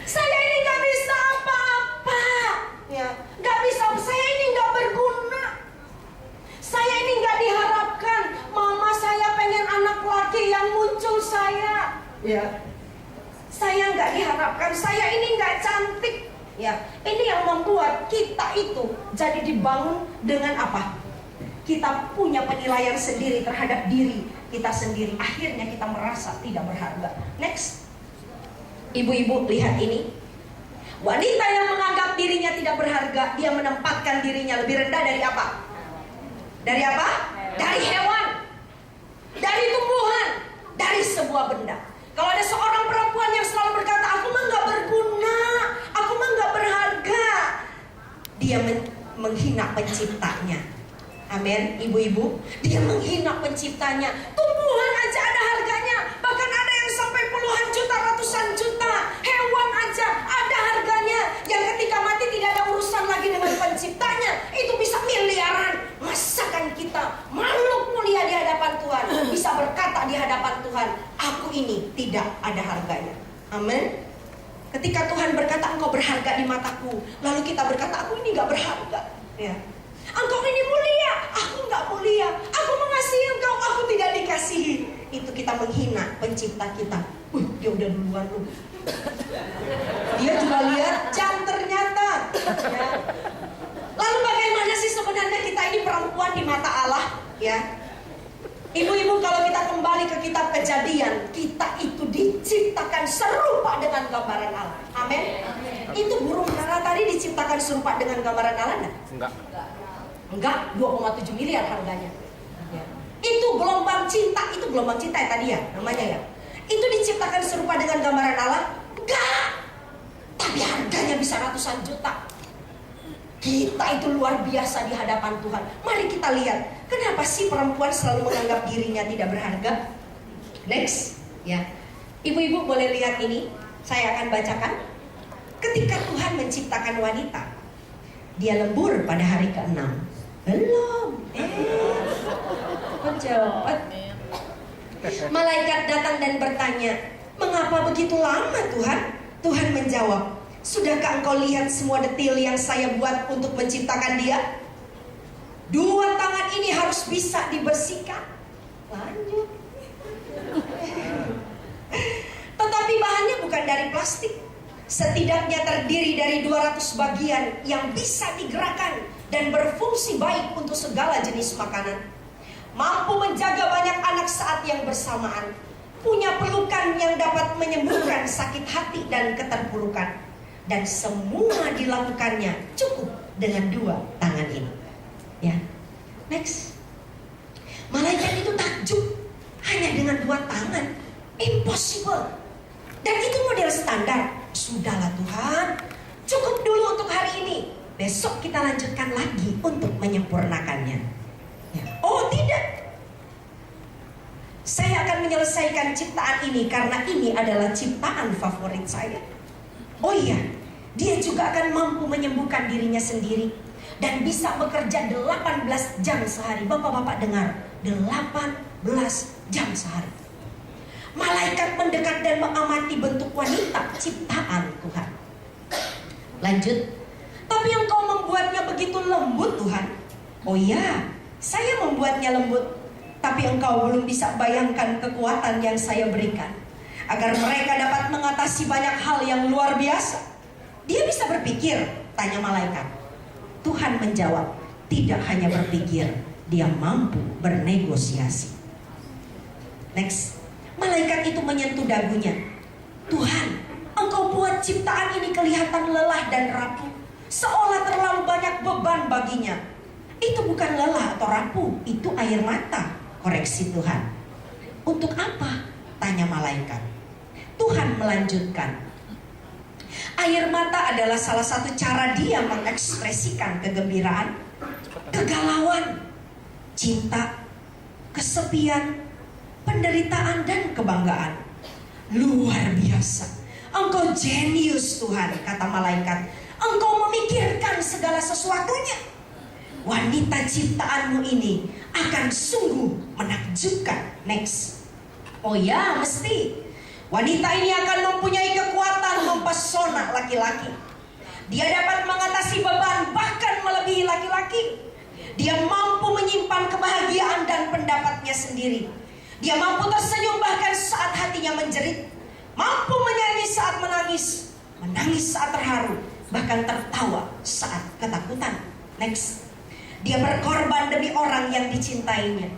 Saya ini nggak bisa apa-apa. Ya, nggak bisa. Saya ini nggak berguna. Saya ini nggak diharapkan. Mama saya pengen anak laki yang muncul saya. Ya. Saya nggak diharapkan, saya ini nggak cantik. Ya, ini yang membuat kita itu jadi dibangun dengan apa? Kita punya penilaian sendiri terhadap diri kita sendiri. Akhirnya kita merasa tidak berharga. Next, ibu-ibu lihat ini. Wanita yang menganggap dirinya tidak berharga, dia menempatkan dirinya lebih rendah dari apa? Dari apa? Dari hewan, dari tumbuhan, dari sebuah benda. Kalau ada seorang perempuan yang selalu berkata, aku mah nggak berguna, aku mah nggak berharga, dia menghina penciptanya. Amin, ibu-ibu. Dia menghina penciptanya. Tumbuhan aja ada harganya, bahkan ada yang sampai puluhan juta, ratusan juta. Hewan aja ada harganya, yang ketika mati tidak ada urusan lagi dengan penciptanya. Itu bisa miliaran. Masakan kita makhluk mulia di hadapan Tuhan bisa berkata di hadapan Tuhan, aku ini tidak ada harganya. Amin. Ketika Tuhan berkata engkau berharga di mataku, lalu kita berkata aku ini nggak berharga. Ya. Engkau ini mulia, aku nggak mulia. Aku mengasihi engkau, aku tidak dikasihi. Itu kita menghina pencipta kita. Dia udah duluan lu. Dia juga lihat jam ternyata. Ya. Lalu bagaimana sih sebenarnya kita ini perempuan di mata Allah? Ya, ibu-ibu, kalau kita kembali ke kitab Kejadian, kita itu diciptakan serupa dengan gambaran Allah. Amin. Itu burung dara tadi diciptakan serupa dengan gambaran Allah enggak? Enggak, 2,7 miliar harganya. Ya. Itu gelombang cinta ya tadi ya namanya ya. Itu diciptakan serupa dengan gambaran Allah? Enggak. Tapi harganya bisa ratusan juta. Kita itu luar biasa di hadapan Tuhan. Mari kita lihat, kenapa sih perempuan selalu menganggap dirinya tidak berharga? Next, ya. Ibu-ibu boleh lihat ini. Saya akan bacakan. Ketika Tuhan menciptakan wanita, dia lembur pada hari ke-6. Belum. Kok cepat? Malaikat datang dan bertanya, mengapa begitu lama Tuhan? Tuhan menjawab, sudahkah engkau lihat semua detil yang saya buat untuk menciptakan dia? 2 tangan ini harus bisa dibersihkan. Lanjut. Tetapi bahannya bukan dari plastik. Setidaknya terdiri dari 200 bagian yang bisa digerakkan dan berfungsi baik untuk segala jenis makanan. Mampu menjaga banyak anak saat yang bersamaan. Punya pelukan yang dapat menyembuhkan sakit hati dan keterpurukan. Dan semua dilakukannya cukup dengan 2 tangan ini. Ya. Next. Malaikat itu takjub, hanya dengan 2 tangan, impossible. Dan itu model standar. Sudahlah Tuhan, cukup dulu untuk hari ini. Besok kita lanjutkan lagi untuk menyempurnakannya. Ya. Oh tidak, saya akan menyelesaikan ciptaan ini karena ini adalah ciptaan favorit saya. Oh iya, dia juga akan mampu menyembuhkan dirinya sendiri dan bisa bekerja 18 jam sehari. Bapak-bapak dengar, 18 jam sehari. Malaikat mendekat dan mengamati bentuk wanita ciptaan Tuhan. Lanjut, tapi Engkau membuatnya begitu lembut Tuhan. Oh iya, saya membuatnya lembut, tapi Engkau belum bisa bayangkan kekuatan yang saya berikan agar mereka dapat mengatasi banyak hal yang luar biasa. Dia bisa berpikir, tanya malaikat. Tuhan menjawab, tidak hanya berpikir, dia mampu bernegosiasi. Next, malaikat itu menyentuh dagunya. Tuhan, Engkau buat ciptaan ini kelihatan lelah dan rapuh, seolah terlalu banyak beban baginya. Itu bukan lelah atau rapuh, itu air mata. Koreksi Tuhan. Untuk apa? Tanya malaikat. Tuhan melanjutkan. Air mata adalah salah satu cara dia mengekspresikan kegembiraan, kegalauan, cinta, kesepian, penderitaan, dan kebanggaan. Luar biasa. Engkau jenius Tuhan, kata malaikat. Engkau memikirkan segala sesuatunya. Wanita ciptaanmu ini akan sungguh menakjubkan. Next. Oh ya, mesti. Wanita ini akan mempunyai kekuatan mempesona laki-laki. Dia dapat mengatasi beban bahkan melebihi laki-laki. Dia mampu menyimpan kebahagiaan dan pendapatnya sendiri. Dia mampu tersenyum bahkan saat hatinya menjerit. Mampu menyanyi saat menangis. Menangis saat terharu. Bahkan tertawa saat ketakutan. Next. Dia berkorban demi orang yang dicintainya.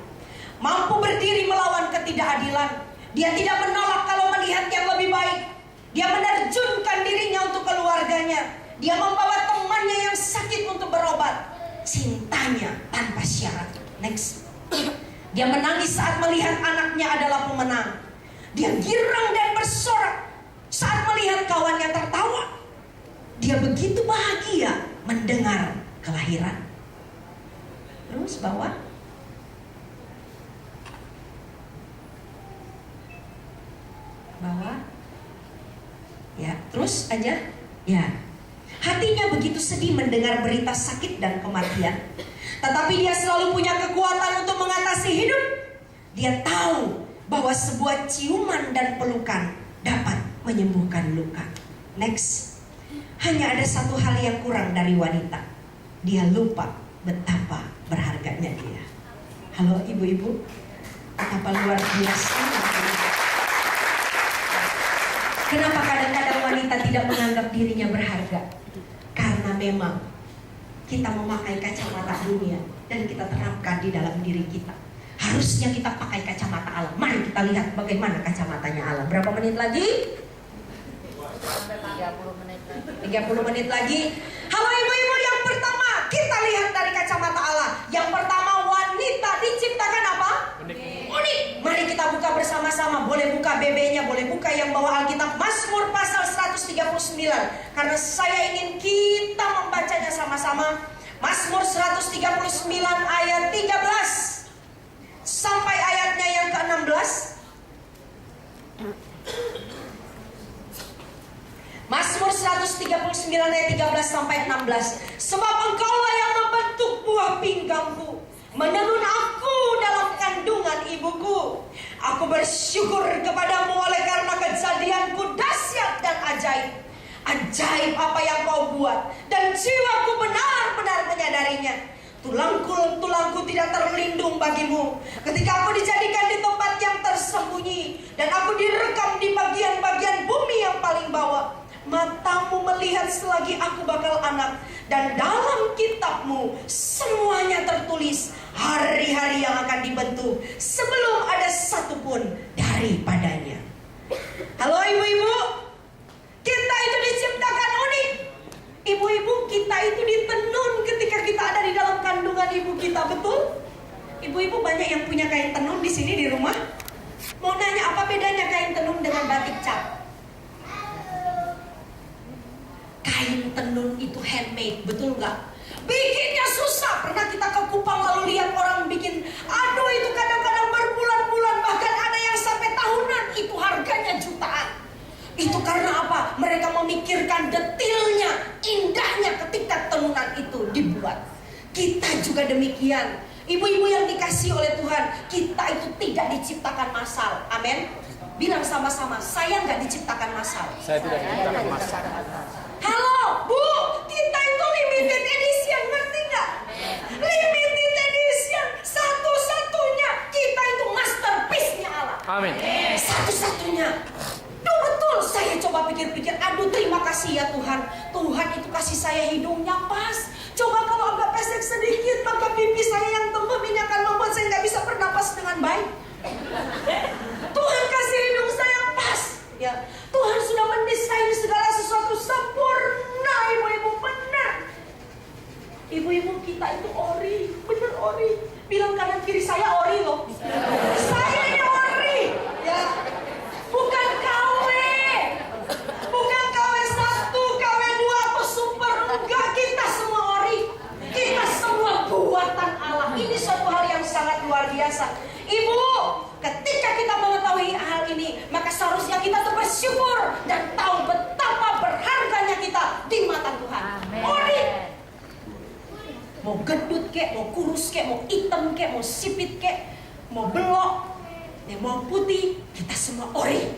Mampu berdiri melawan ketidakadilan. Dia tidak menolak kalau melihat yang lebih baik. Dia menerjunkan dirinya untuk keluarganya. Dia membawa temannya yang sakit untuk berobat. Cintanya tanpa syarat. Next. Dia menangis saat melihat anaknya adalah pemenang. Dia girang dan bersorak saat melihat kawannya tertawa. Dia begitu bahagia mendengar kelahiran. Terus bawah. Bawah. Ya, terus aja. Ya. Hatinya begitu sedih mendengar berita sakit dan kematian. Tetapi dia selalu punya kekuatan untuk mengatasi hidup. Dia tahu bahwa sebuah ciuman dan pelukan dapat menyembuhkan luka. Next. Hanya ada satu hal yang kurang dari wanita. Dia lupa betapa berharganya dia. Halo ibu-ibu, betapa luar biasa. Kenapa kadang-kadang wanita tidak menganggap dirinya berharga? Karena memang kita memakai kacamata dunia dan kita terapkan di dalam diri kita. Harusnya kita pakai kacamata Allah. Mari kita lihat bagaimana kacamatanya Allah. Berapa menit lagi? 30 menit lagi. Halo ibu-ibu, yang pertama kita lihat dari kacamata Allah. Yang pertama, wanita diciptakan apa? Unik. Mari kita buka bersama-sama. Boleh buka BB-nya, boleh buka yang bawa Alkitab. Mazmur pasal 139. Karena saya ingin kita membacanya sama-sama. Mazmur 139 ayat 13 sampai ayatnya yang ke-16. Mazmur 139 ayat 13 sampai 16. Sebab Engkaulah yang membentuk buah pinggangku, menenun aku dalam kandungan ibuku. Aku bersyukur kepadamu oleh karena kejadianku dahsyat dan ajaib. Ajaib apa yang kau buat, dan jiwaku benar-benar menyadarinya. Tulangku tidak terlindung bagimu ketika aku dijadikan di tempat yang tersembunyi, dan aku direkam di bagian-bagian bumi yang paling bawah. Matamu melihat selagi aku bakal anak, dan dalam kitabmu semuanya tertulis hari-hari yang akan dibentuk sebelum ada satupun daripadanya. Halo ibu-ibu, kita itu diciptakan unik. Ibu-ibu, kita itu ditenun ketika kita ada di dalam kandungan ibu kita, betul? Ibu-ibu banyak yang punya kain tenun di sini di rumah. Mau nanya apa bedanya kain tenun dengan batik cap? Kain tenun itu handmade, betul nggak? Bikinnya susah. Pernah kita ke Kupang lalu lihat orang bikin, aduh itu kadang-kadang berbulan-bulan, bahkan ada yang sampai tahunan. Itu harganya jutaan. Itu karena apa? Mereka memikirkan detailnya, indahnya ketika tenunan itu dibuat. Kita juga demikian. Ibu-ibu yang dikasih oleh Tuhan, kita itu tidak diciptakan massal. Amin. Bilang sama-sama, saya nggak diciptakan massal. Saya tidak diciptakan massal. Halo, Bu, kita itu limited edition, ngerti nggak? Limited edition, satu-satunya. Kita itu masterpiece-nya Allah. Amin. Satu-satunya. Duh, betul, saya coba pikir-pikir, aduh terima kasih ya Tuhan. Tuhan itu kasih saya hidungnya pas. Coba kalau agak pesek sedikit, maka pipi saya yang tembem ini akan membuat saya nggak bisa bernapas dengan baik. Tuhan kasih hidung saya pas. Ya, Tuhan sudah mendesain segala sesuatu sempurna, ibu-ibu, benar. Ibu-ibu kita itu ori, benar ori. Bilang kanan kiri saya ori loh. Saya ini ori. Ya, bukan KW. Bukan KW 1, KW 2 atau super. Enggak, kita semua ori. Kita semua buatan Allah. Ini suatu hal yang sangat luar biasa. Ibu, ketika kita mengetahui hal ini, maka seharusnya kita tuh bersyukur dan tahu betapa berharganya kita di mata Tuhan. Ori. Mau gendut kek, mau kurus kek, mau hitam kek, mau sipit kek, mau belok, mau putih, kita semua ori.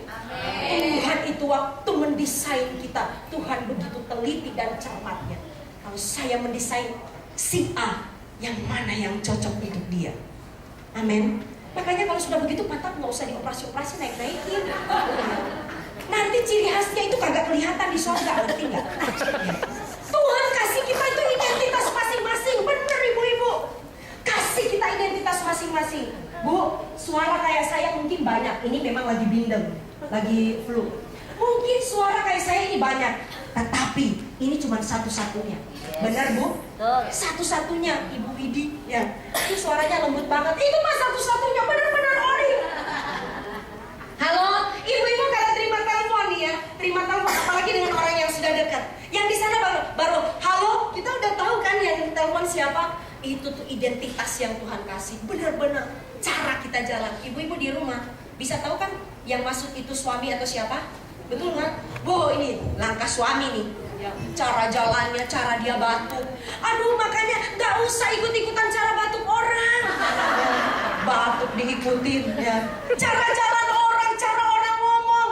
Tuhan itu waktu mendesain kita, Tuhan begitu teliti dan cermatnya. Kalau saya mendesain si A, yang mana yang cocok untuk dia. Amin. Makanya kalau sudah begitu patah nggak usah dioperasi-operasi, naik-naikin. Nanti ciri khasnya itu kagak kelihatan di sorga, ngerti nggak? Tuhan kasih kita itu identitas masing-masing, bener ibu-ibu. Kasih kita identitas masing-masing. Bu, suara kayak saya mungkin banyak. Ini memang lagi bindeng, lagi flu. Mungkin suara kayak saya ini banyak, tetapi ini cuma satu-satunya. Benar Bu? Satu-satunya Ibu Widi ya. Itu suaranya lembut banget. Itu mah satu-satunya, benar-benar ori. Halo, ibu-ibu kalau terima telepon nih ya, terima telepon apalagi dengan orang yang sudah dekat. Yang di sana baru halo, kita udah tahu kan yang telepon siapa? Itu tuh identitas yang Tuhan kasih. Benar-benar cara kita jalan. Ibu-ibu di rumah bisa tahu kan yang masuk itu suami atau siapa? Betul nggak? Bu, ini langkah suami nih. Cara jalannya, cara dia batuk. Aduh, makanya nggak usah ikut-ikutan cara batuk orang. Batuk diikutin ya. Cara jalan orang, cara orang ngomong.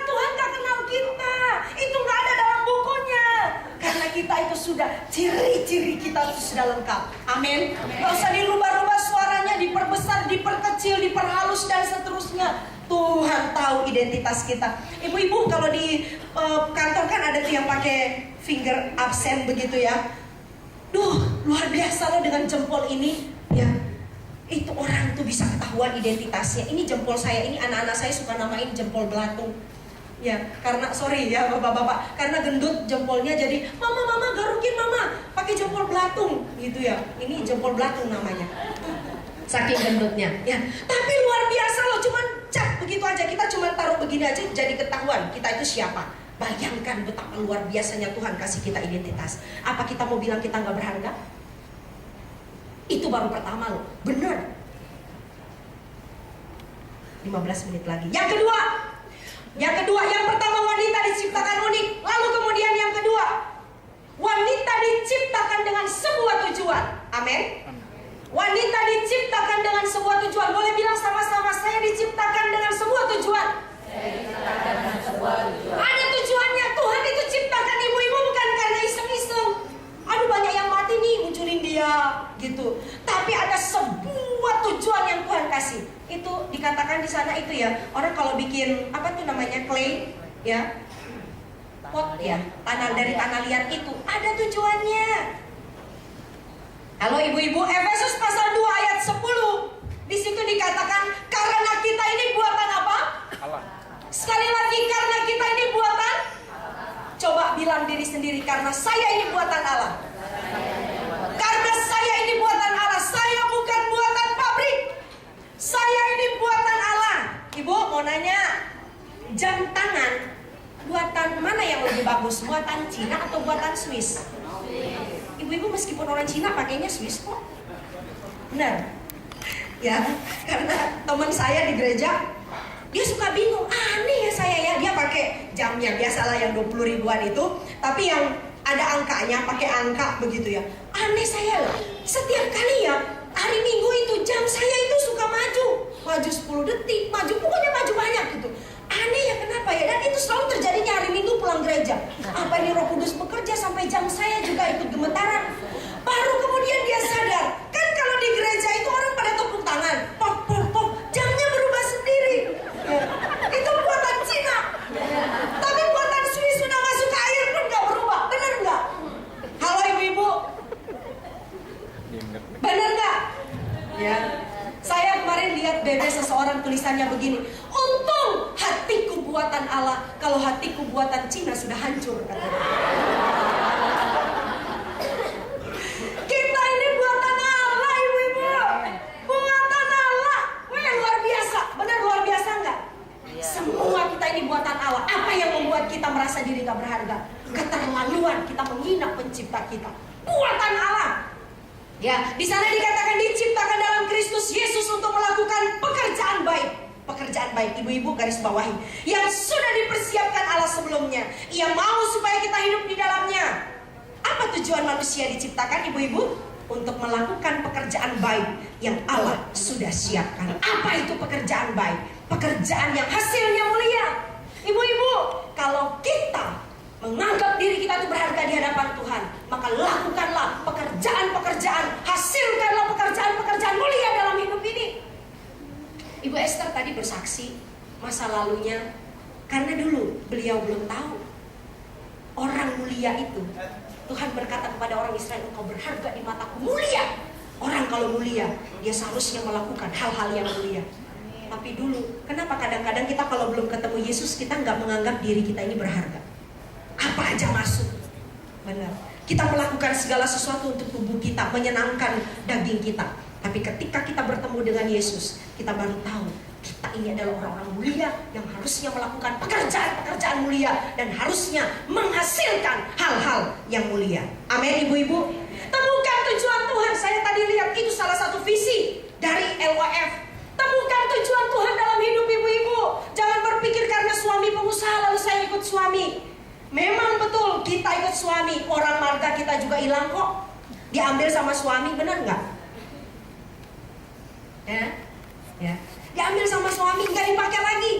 Tuhan nggak kenal kita. Itu nggak ada dalam bukunya. Karena kita itu sudah ciri-ciri kita itu sudah lengkap. Amin. Nggak usah dirubah-rubah suaranya, diperbesar, diperkecil, diperhalus dan seterusnya. Tuhan tahu identitas kita. Ibu-ibu kalau di kantor kan ada tuh yang pakai finger absen begitu ya. Duh, luar biasa loh dengan jempol ini ya. Itu orang tuh bisa ketahuan identitasnya. Ini jempol saya, ini anak-anak saya suka namain jempol belatung. Ya, karena sorry ya bapak-bapak, karena gendut jempolnya jadi mama garukin mama pakai jempol belatung gitu ya. Ini jempol belatung namanya. Saking gendutnya ya. Tapi luar biasa loh, cuman cap begitu aja, kita cuma taruh begini aja jadi ketahuan kita itu siapa. Bayangkan betapa luar biasanya Tuhan kasih kita identitas. Apa kita mau bilang kita nggak berharga? Itu baru pertama loh, bener. 15 menit lagi. Yang kedua, yang pertama wanita diciptakan unik. Lalu kemudian yang kedua, wanita diciptakan dengan sebuah tujuan. Amin. Wanita diciptakan dengan sebuah tujuan. Boleh bilang sama-sama, saya diciptakan dengan sebuah tujuan. Ada tujuannya. Tuhan itu ciptakan ibu-ibu bukan karena iseng-iseng. Aduh banyak yang mati nih, munculin dia gitu. Tapi ada sebuah tujuan yang Tuhan kasih. Itu dikatakan di sana itu ya. Orang kalau bikin apa tuh namanya clay ya, pot ya, dari tanah liat itu ada tujuannya. Halo ibu-ibu, Efesus pasal 2 ayat 10. Di situ dikatakan karena kita ini buatan apa? Allah. Sekali lagi, karena kita ini buatan. Coba bilang diri sendiri, karena saya ini buatan Allah. Karena saya ini buatan Allah. Saya bukan buatan papa. Ibu mau nanya, jam tangan buatan mana yang lebih bagus? Buatan Cina atau buatan Swiss? Ibu-ibu meskipun orang Cina pakainya Swiss kok. Benar? Ya, karena teman saya di gereja, dia suka bingung, aneh ya saya ya, dia pakai jamnya biasalah yang 20 ribuan itu, tapi yang ada angkanya, pakai angka begitu ya. Aneh saya loh, setiap kali ya hari Minggu itu jam saya itu suka maju 10 detik, pokoknya maju banyak gitu. Aneh ya, kenapa ya? Dan itu selalu terjadinya hari Minggu pulang gereja. Apa ini Roh Kudus bekerja sampai jam saya juga ikut gemetaran? Baru kemudian dia sadar, kan kalau di gereja itu orang pada tepuk tangan, pok pok pok, jamnya berubah sendiri. Ya, itu buatan Cina. Tapi buatan Swiss sudah masuk ke air pun nggak berubah, bener nggak? Halo ibu-ibu, bener nggak? Ya, saya kemarin lihat BB seseorang tulisannya begini, untung hatiku buatan Allah, kalau hatiku buatan Cina sudah hancur. Kita ini buatan Allah ibu-ibu, buatan Allah. Wah luar biasa, benar luar biasa nggak? Semua kita ini buatan Allah. Apa yang membuat kita merasa diri nggak berharga? Keterlaluan kita menghina pencipta kita. Buatan Allah. Ya, di sana dikatakan diciptakan dalam Kristus Yesus untuk melakukan pekerjaan baik. Pekerjaan baik, ibu-ibu garis bawahi, yang sudah dipersiapkan Allah sebelumnya. Ia mau supaya kita hidup di dalamnya. Apa tujuan manusia diciptakan, ibu-ibu? Untuk melakukan pekerjaan baik yang Allah sudah siapkan. Apa itu pekerjaan baik? Pekerjaan yang hasilnya mulia. Ibu-ibu, kalau kita menganggap diri kita itu berharga di hadapan Tuhan, maka lakukanlah pekerjaan-pekerjaan, hasilkanlah pekerjaan-pekerjaan mulia dalam hidup ini. Ibu Esther tadi bersaksi masa lalunya, karena dulu beliau belum tahu orang mulia itu. Tuhan berkata kepada orang Israel, engkau berharga di mataku, mulia. Orang kalau mulia, dia seharusnya melakukan hal-hal yang mulia. Tapi dulu, kenapa kadang-kadang kita kalau belum ketemu Yesus, kita nggak menganggap diri kita ini berharga. Apa aja masuk. Benar. Kita melakukan segala sesuatu untuk tubuh kita, menyenangkan daging kita. Tapi ketika kita bertemu dengan Yesus, kita baru tahu kita ini adalah orang-orang mulia yang harusnya melakukan pekerjaan-pekerjaan mulia dan harusnya menghasilkan hal-hal yang mulia. Amin ibu-ibu. Temukan tujuan Tuhan. Saya tadi lihat itu salah satu visi dari LOF. Temukan tujuan Tuhan dalam hidup ibu-ibu. Jangan berpikir karena suami pengusaha lalu saya ikut suami. Memang betul kita ikut suami, orang marga kita juga hilang kok. Diambil sama suami, benar nggak? Ya, diambil sama suami, nggak dipakai lagi.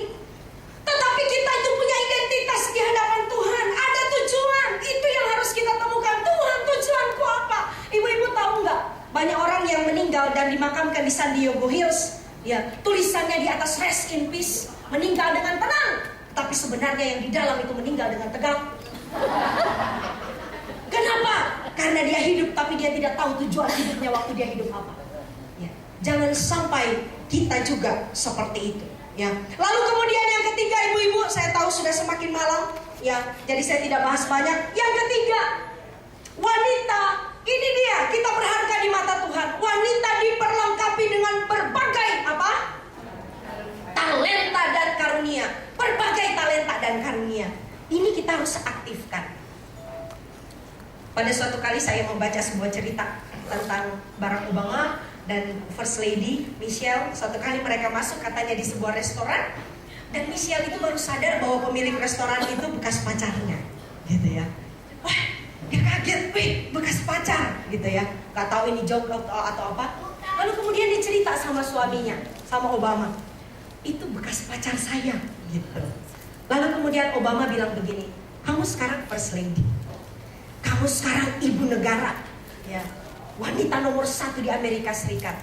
Tetapi kita itu punya identitas di hadapan Tuhan. Ada tujuan, itu yang harus kita temukan. Tuhan, tujuanku apa? Ibu-ibu tahu nggak? Banyak orang yang meninggal dan dimakamkan di San Diego Hills. Ya, tulisannya di atas rest in peace, meninggal dengan tenang. Tapi sebenarnya yang di dalam itu meninggal dengan tegang. Kenapa? Karena dia hidup tapi dia tidak tahu tujuan hidupnya waktu dia hidup apa. Ya. Jangan sampai kita juga seperti itu. Ya. Lalu kemudian yang ketiga ibu-ibu, saya tahu sudah semakin malam. Ya, jadi saya tidak bahas banyak. Yang ketiga, wanita. Ini dia, kita berharga di mata Tuhan. Wanita diperlengkapi dengan berbagai apa? Talenta dan karunia. Berbagai talenta dan karunia. Ini kita harus aktifkan. Pada suatu kali saya membaca sebuah cerita tentang Barack Obama dan First Lady Michelle. Suatu kali mereka masuk katanya di sebuah restoran, dan Michelle itu baru sadar bahwa pemilik restoran itu bekas pacarnya, gitu ya. Wah, dia kaget, wih, bekas pacar, gitu ya. Gak tahu ini joke atau apa. Lalu kemudian dia cerita sama suaminya, sama Obama, itu bekas pacar saya, gitu. Lalu kemudian Obama bilang begini, kamu sekarang First Lady, kamu sekarang ibu negara, ya, wanita nomor 1 di Amerika Serikat.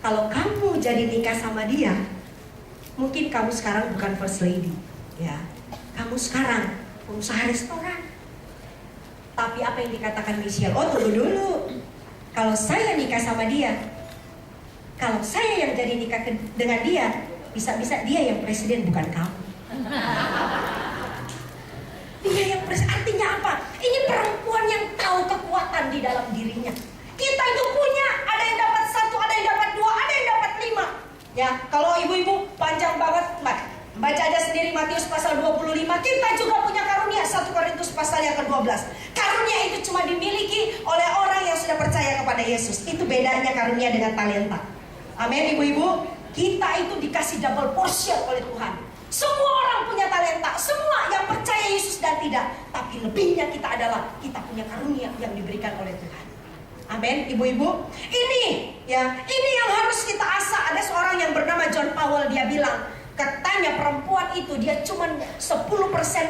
Kalau kamu jadi nikah sama dia, mungkin kamu sekarang bukan First Lady, ya, kamu sekarang pengusaha restoran. Tapi apa yang dikatakan Michelle? Oh, tunggu dulu. Kalau saya nikah sama dia, kalau saya yang jadi nikah dengan dia, bisa-bisa dia yang presiden bukan kamu. Dia yang presiden. Artinya apa? Ini perempuan yang tahu kekuatan di dalam dirinya. Kita itu punya, ada yang dapat 1, ada yang dapat 2, ada yang dapat 5. Ya, kalau ibu-ibu panjang banget Baca aja sendiri Matius pasal 25. Kita juga punya karunia, 1 Korintus pasal yang ke-12. Karunia itu cuma dimiliki oleh orang yang sudah percaya kepada Yesus. Itu bedanya karunia dengan talenta. Amin ibu-ibu. Kita itu dikasih double portion oleh Tuhan. Semua orang punya talenta, semua yang percaya Yesus dan tidak. Tapi lebihnya kita adalah kita punya karunia yang diberikan oleh Tuhan. Amin, ibu-ibu. Ini yang harus kita asah. Ada seorang yang bernama John Powell, dia bilang, katanya perempuan itu dia cuma 10%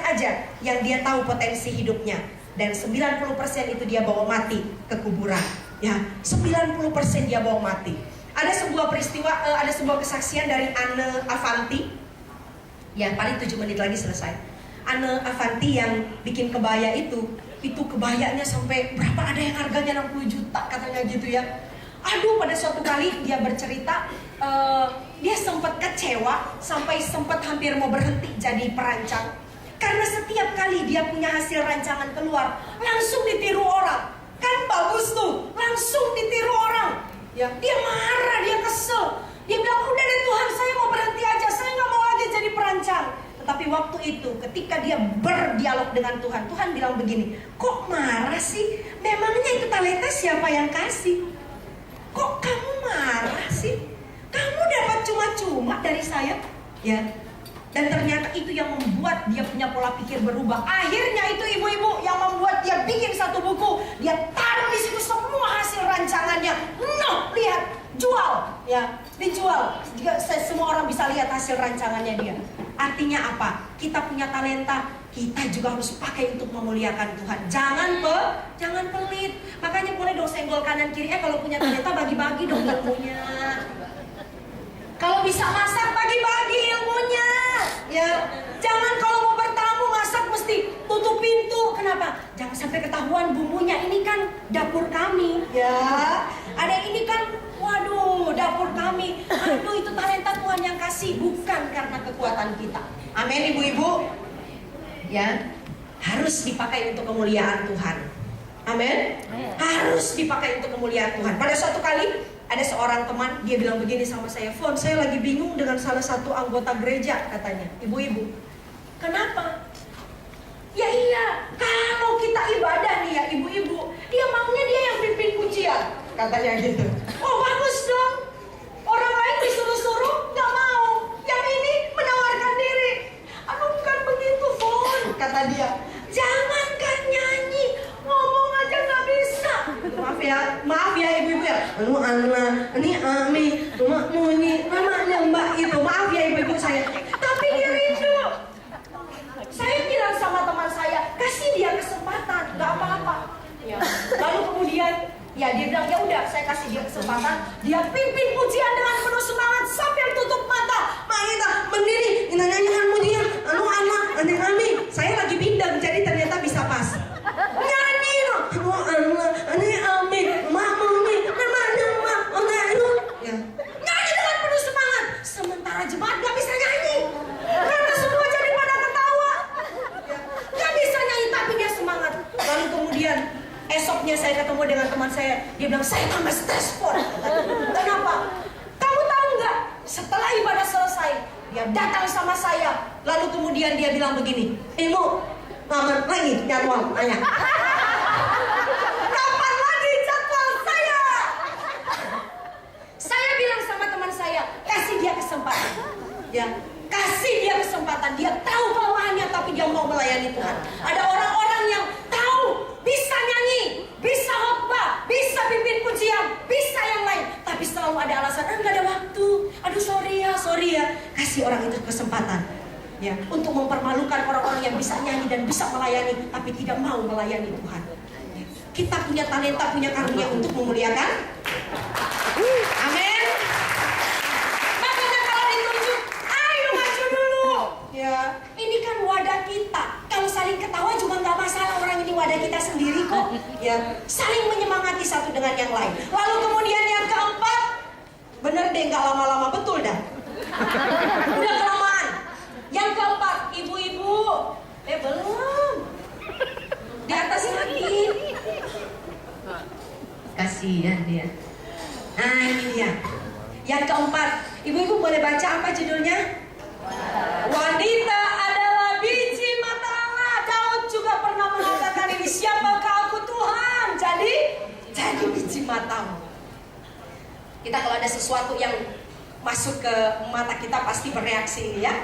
aja yang dia tahu potensi hidupnya, dan 90% itu dia bawa mati ke kuburan. Ya, 90% dia bawa mati. Ada sebuah peristiwa, ada sebuah kesaksian dari Anne Avanti. Ya, paling 7 menit lagi selesai. Anne Avanti yang bikin kebaya itu kebayanya sampai berapa, ada yang harganya 60 juta katanya gitu ya. Aduh, pada suatu kali dia bercerita, dia sempat kecewa sampai sempat hampir mau berhenti jadi perancang. Karena setiap kali dia punya hasil rancangan keluar, langsung ditiru orang. Kan bagus tuh, langsung ditiru orang. Ya, dia marah, dia kesel. Dia bilang, udah deh Tuhan, saya mau berhenti aja, saya nggak mau lagi jadi perancang. Tetapi waktu itu, ketika dia berdialog dengan Tuhan, Tuhan bilang begini, kok marah sih? Memangnya itu talenta siapa yang kasih? Kok kamu marah sih? Kamu dapat cuma-cuma dari saya, ya. Dan ternyata itu yang membuat dia punya pola pikir berubah. Akhirnya itu ibu-ibu yang membuat dia bikin satu buku. Dia taruh di situ semua hasil rancangannya. No, lihat, jual, ya, dijual. Jika semua orang bisa lihat hasil rancangannya dia. Artinya apa? Kita punya talenta, kita juga harus pakai untuk memuliakan Tuhan. Jangan pelit. Makanya boleh dong senggol kanan kiri. Kalau punya talenta bagi-bagi dong ilmunya. Kalau bisa masak bagi-bagi ilmunya. Ya, jangan kalau mau bertamu masak mesti tutup pintu. Kenapa? Jangan sampai ketahuan bumbunya. Ini kan dapur kami. Ya, ada ini kan. Waduh, dapur kami. Aduh, itu talenta Tuhan yang kasih, bukan karena kekuatan kita. Amin, ibu-ibu. Ya, harus dipakai untuk kemuliaan Tuhan. Amin. Harus dipakai untuk kemuliaan Tuhan. Pada suatu kali ada seorang teman, dia bilang begini sama saya, Fon, saya lagi bingung dengan salah satu anggota gereja, katanya. Ibu-ibu, kenapa? Ya iya, kalau kita ibadah nih ya ibu-ibu, dia maunya dia yang pimpin pujian, katanya gitu. Oh bagus dong, orang lain disuruh-suruh nggak mau, yang ini menawarkan diri. Aduh bukan begitu Fon, kata dia. Jangankan nyanyi, ngomong aja nggak bisa. Maaf ya ibu-ibu ya. Anu Ana, ini Ami, Mak Muni, namanya Mbak itu. Maaf ya ibu-ibu saya. Tapi dia rindu. Saya bilang sama teman saya, kasih dia kesempatan, nggak apa-apa. Ya. Lalu kemudian, ya dia bilang ya udah, saya kasih dia kesempatan. Dia pimpin pujian dengan penuh semangat sambil tutup mata. Kita berdiri, kita nyanyikan pujian. Anu Ana, ini Ami. Saya lagi bindang, jadi ternyata bisa pas. Nyanyi loh, Anu Ana, ini Ami, Mak Muni, namanya Mak Muni. Ya. Nyanyi dengan penuh semangat. Sementara jemaat nggak bisa nyanyi, karena semua jadi pada ketawa. Nggak bisa nyanyi tapi dia semangat. Lalu kemudian esoknya saya ketemu dengan teman saya. Dia bilang saya tambah stres Pon. Kenapa? Kamu tahu nggak? Setelah ibadah selesai, dia datang sama saya. Lalu kemudian dia bilang begini, Ibu, kapan lagi jadwal? Tanya. Kapan lagi jadwal saya? Saya bilang sama teman saya, kasih dia kesempatan. Ya, kasih dia kesempatan. Dia tahu kelemahannya tapi dia mau melayani Tuhan. Ada orang-orang yang tahu bisa nyanyi, bisa khotbah, bisa pimpin pujian, bisa yang lain, tapi selalu ada alasan, nggak ada waktu. Aduh sorry ya. Kasih orang itu kesempatan. Ya, untuk mempermalukan orang-orang yang bisa nyanyi dan bisa melayani tapi tidak mau melayani Tuhan. Kita punya talenta, punya karunia untuk memuliakan. Amin. Makanya kalau ditunjuk, ayo maju dulu. Ya, ini kan wadah kita. Kalau saling ketawa juga nggak masalah, orang ini wadah kita sendiri kok. Ya, saling menyemangati satu dengan yang lain. Lalu kemudian yang keempat, bener deh nggak lama-lama, betul dah. Udah kelamaan. Yang keempat, ibu-ibu, belum. Di atas lagi. Kasihan dia. Nah ini dia. Yang keempat, ibu-ibu boleh baca apa judulnya? Wanita adalah biji mata Allah. Daud juga pernah mengatakan ini, siapakah aku Tuhan? Jadi biji matamu. Kita kalau ada sesuatu yang masuk ke mata kita pasti bereaksi ya.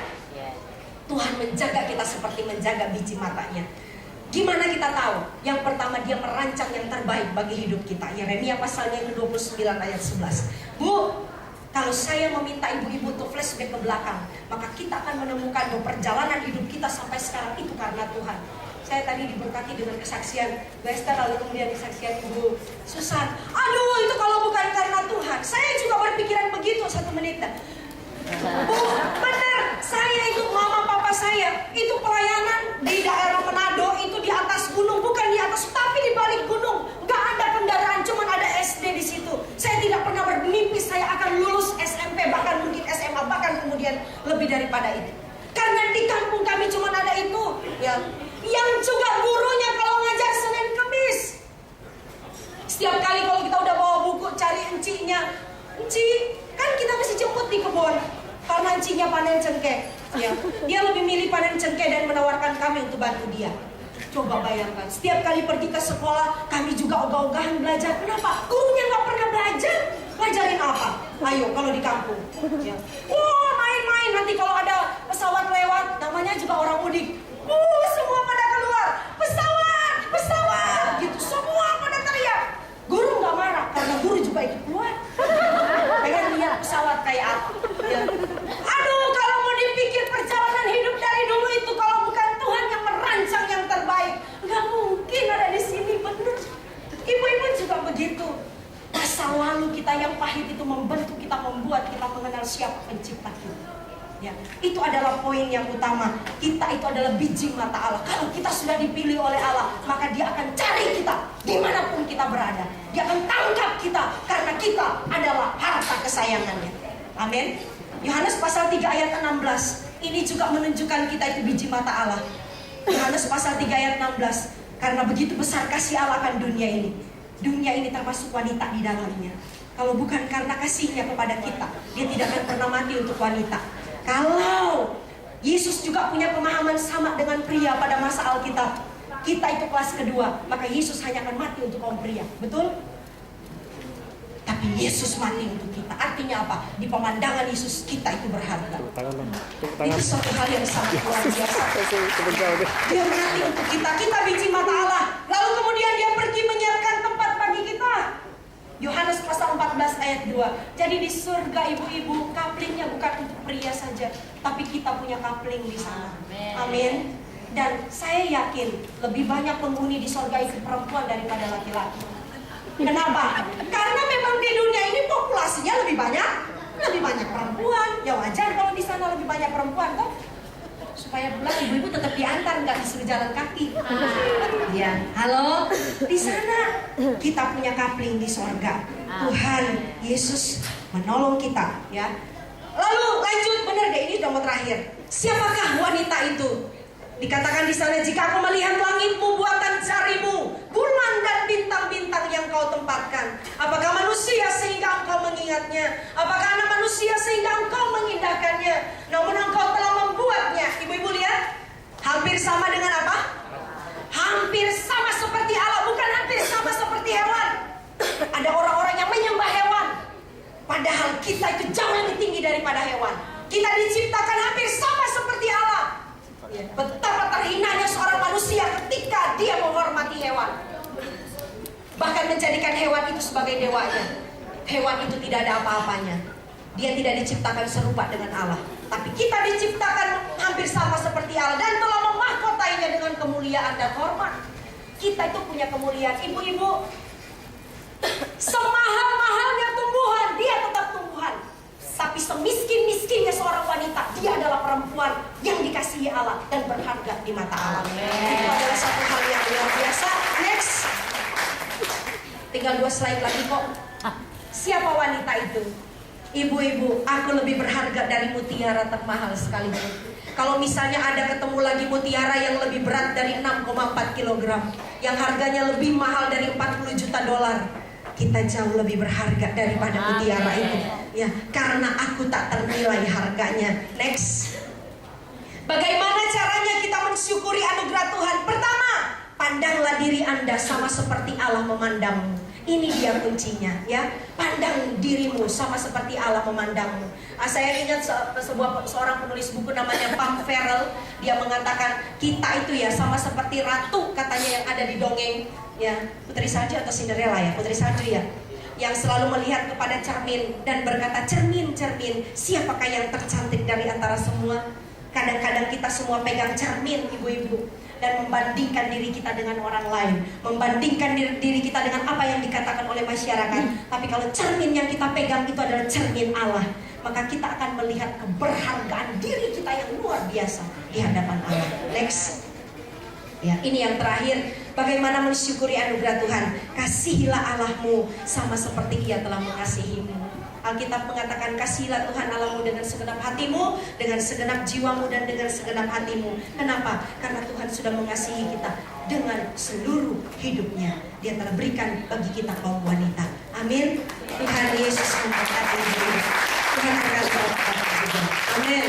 Tuhan menjaga kita seperti menjaga biji matanya. Gimana kita tahu? Yang pertama, dia merancang yang terbaik bagi hidup kita. Yeremia pasalnya yang ke-29 ayat 11. Bu, kalau saya meminta ibu-ibu untuk flashback ke belakang, maka kita akan menemukan bahwa perjalanan hidup kita sampai sekarang itu karena Tuhan. Saya tadi diberkati dengan kesaksian Bu Esther, lalu kemudian kesaksian Ibu Susan. Aduh, itu kalau bukan karena Tuhan. Saya juga berpikiran begitu 1 menit. Bu, benar, saya itu mama papa saya itu pelayanan di daerah Manado, itu di atas gunung, bukan di atas tapi di balik gunung. Nggak ada kendaraan, cuma ada SD di situ. Saya tidak pernah bermimpi saya akan lulus SMP, bahkan mungkin SMA, bahkan kemudian lebih daripada itu. Karena di kampung kami cuma ada itu, ya. Yang juga gurunya kalau ngajar Senin Kemis. Setiap kali kalau kita udah bawa buku cari encinya, enci, kan kita mesti jemput di kebun. Karena encinya panen cengkeh, ya. Dia lebih milih panen cengkeh dan menawarkan kami untuk bantu dia. Coba bayangkan, setiap kali pergi ke sekolah, kami juga ogah-ogahan belajar. Kenapa? Gurunya nggak pernah belajar. Ngajarin apa? Ayo, kalau di kampung. Ya. Wah, main-main. Nanti kalau ada pesawat lewat, namanya juga orang mudik. Semua pada keluar. Pesawat, pesawat. Gitu, semua pada teriak. Guru nggak marah, karena guru juga ikut keluar. Pengen lihat pesawat kayak apa. Ya. Aduh, kalau mau dipikir perjalanan hidup dari dulu itu, kalau bukan Tuhan yang merancang yang terbaik, nggak mungkin ada di sini, bener. Ibu-ibu juga begitu. Masa lalu kita yang pahit itu membentuk kita, membuat kita mengenal siapa pencipta kita. Ya, itu adalah poin yang utama. Kita itu adalah biji mata Allah. Kalau kita sudah dipilih oleh Allah, maka Dia akan cari kita dimanapun kita berada. Dia akan tangkap kita karena kita adalah harta kesayangannya. Amin. Yohanes pasal 3 ayat 16. Ini juga menunjukkan kita itu biji mata Allah. Yohanes pasal 3 ayat 16. Karena begitu besar kasih Allah akan dunia ini. Dunia ini termasuk wanita di dalamnya. Kalau bukan karena kasihnya kepada kita, Dia tidak akan pernah mati untuk wanita. Kalau Yesus juga punya pemahaman sama dengan pria pada masa Alkitab, kita itu kelas kedua, maka Yesus hanya akan mati untuk kaum pria. Betul? Tapi Yesus mati untuk kita. Artinya apa? Di pemandangan Yesus kita itu berharga. Itu suatu hal yang sangat luar biasa. Dia mati untuk kita. Kita biji mata Allah. Lalu kemudian Dia pergi menyiapkan tempat bagi kita. Yohanes pasal 14 ayat 2. Jadi di surga ibu-ibu, kaplingnya bukan untuk pria saja, tapi kita punya kapling di sana. Amin. Dan saya yakin lebih banyak penghuni di surga itu perempuan daripada laki-laki. Kenapa? Karena memang di dunia ini populasinya lebih banyak perempuan. Ya wajar kalau di sana lebih banyak perempuan, kok. Supaya pulang ibu-ibu tetap diantar, nggak disuruh jalan kaki. Ya, halo. Di sana kita punya kapling di sorga. Tuhan Yesus menolong kita, ya. Lalu lanjut, bener deh, ini udah mau terakhir. Siapakah wanita itu? Dikatakan di sana, jika aku melihat langitmu buatan jarimu, bulan dan bintang-bintang yang kau tempatkan, apakah manusia sehingga engkau mengingatnya? Apakah anak manusia sehingga engkau mengindahkannya? Namun engkau telah membuatnya. Ibu-ibu lihat, hampir sama dengan apa? Hampir sama seperti Allah, bukan hampir sama seperti hewan. Ada orang-orang yang menyembah hewan, padahal kita itu jauh lebih tinggi daripada hewan. Kita diciptakan hampir sama seperti Allah. Betapa terhinanya seorang manusia ketika dia menghormati hewan, bahkan menjadikan hewan itu sebagai dewanya. Hewan itu tidak ada apa-apanya. Dia tidak diciptakan serupa dengan Allah, tapi kita diciptakan hampir sama seperti Allah dan telah memahkotainya dengan kemuliaan dan hormat. Kita itu punya kemuliaan. Ibu-ibu, semahal-mahalnya tumbuhan, dia tetap tumbuhan. Tapi semiskin-miskinnya seorang wanita, dia adalah perempuan yang dikasihi Allah dan berharga di mata Allah. Itu adalah satu hal yang luar biasa. Next. Tinggal 2 slide lagi kok. Siapa wanita itu? Ibu-ibu, aku lebih berharga dari mutiara termahal sekalipun. Kalau misalnya ada ketemu lagi mutiara yang lebih berat dari 6,4 kg, yang harganya lebih mahal dari 40 juta dolar, kita jauh lebih berharga daripada mutiara itu. Ya, karena aku tak ternilai harganya. Next. Bagaimana caranya kita mensyukuri anugerah Tuhan? Pertama, pandanglah diri Anda sama seperti Allah memandangmu. Ini dia kuncinya, ya. Pandang dirimu sama seperti Allah memandangmu. Saya ingat seorang penulis buku namanya Pam Farrell. Dia mengatakan kita itu ya sama seperti ratu, katanya, yang ada di dongeng, ya, Putri Salju atau Cinderella, ya, Putri Salju, ya, yang selalu melihat kepada cermin dan berkata, cermin, cermin, siapakah yang tercantik dari antara semua? Kadang-kadang kita semua pegang cermin, ibu-ibu, dan membandingkan diri kita dengan orang lain, membandingkan diri kita dengan apa yang dikatakan oleh masyarakat. Tapi kalau cermin yang kita pegang itu adalah cermin Allah, maka kita akan melihat keberhargaan diri kita yang luar biasa di hadapan Allah. Next. Ya, ini yang terakhir, bagaimana mensyukuri anugerah Tuhan. Kasihilah Allahmu sama seperti Ia telah mengasihimu. Alkitab mengatakan, kasihilah Tuhan Allahmu dengan segenap hatimu, dengan segenap jiwamu, dan dengan segenap hatimu. Kenapa? Karena Tuhan sudah mengasihi kita dengan seluruh hidupnya. Dia telah berikan bagi kita kaum wanita. Amin. Tuhan Yesus memberkati. Tuhan berkati. Amin.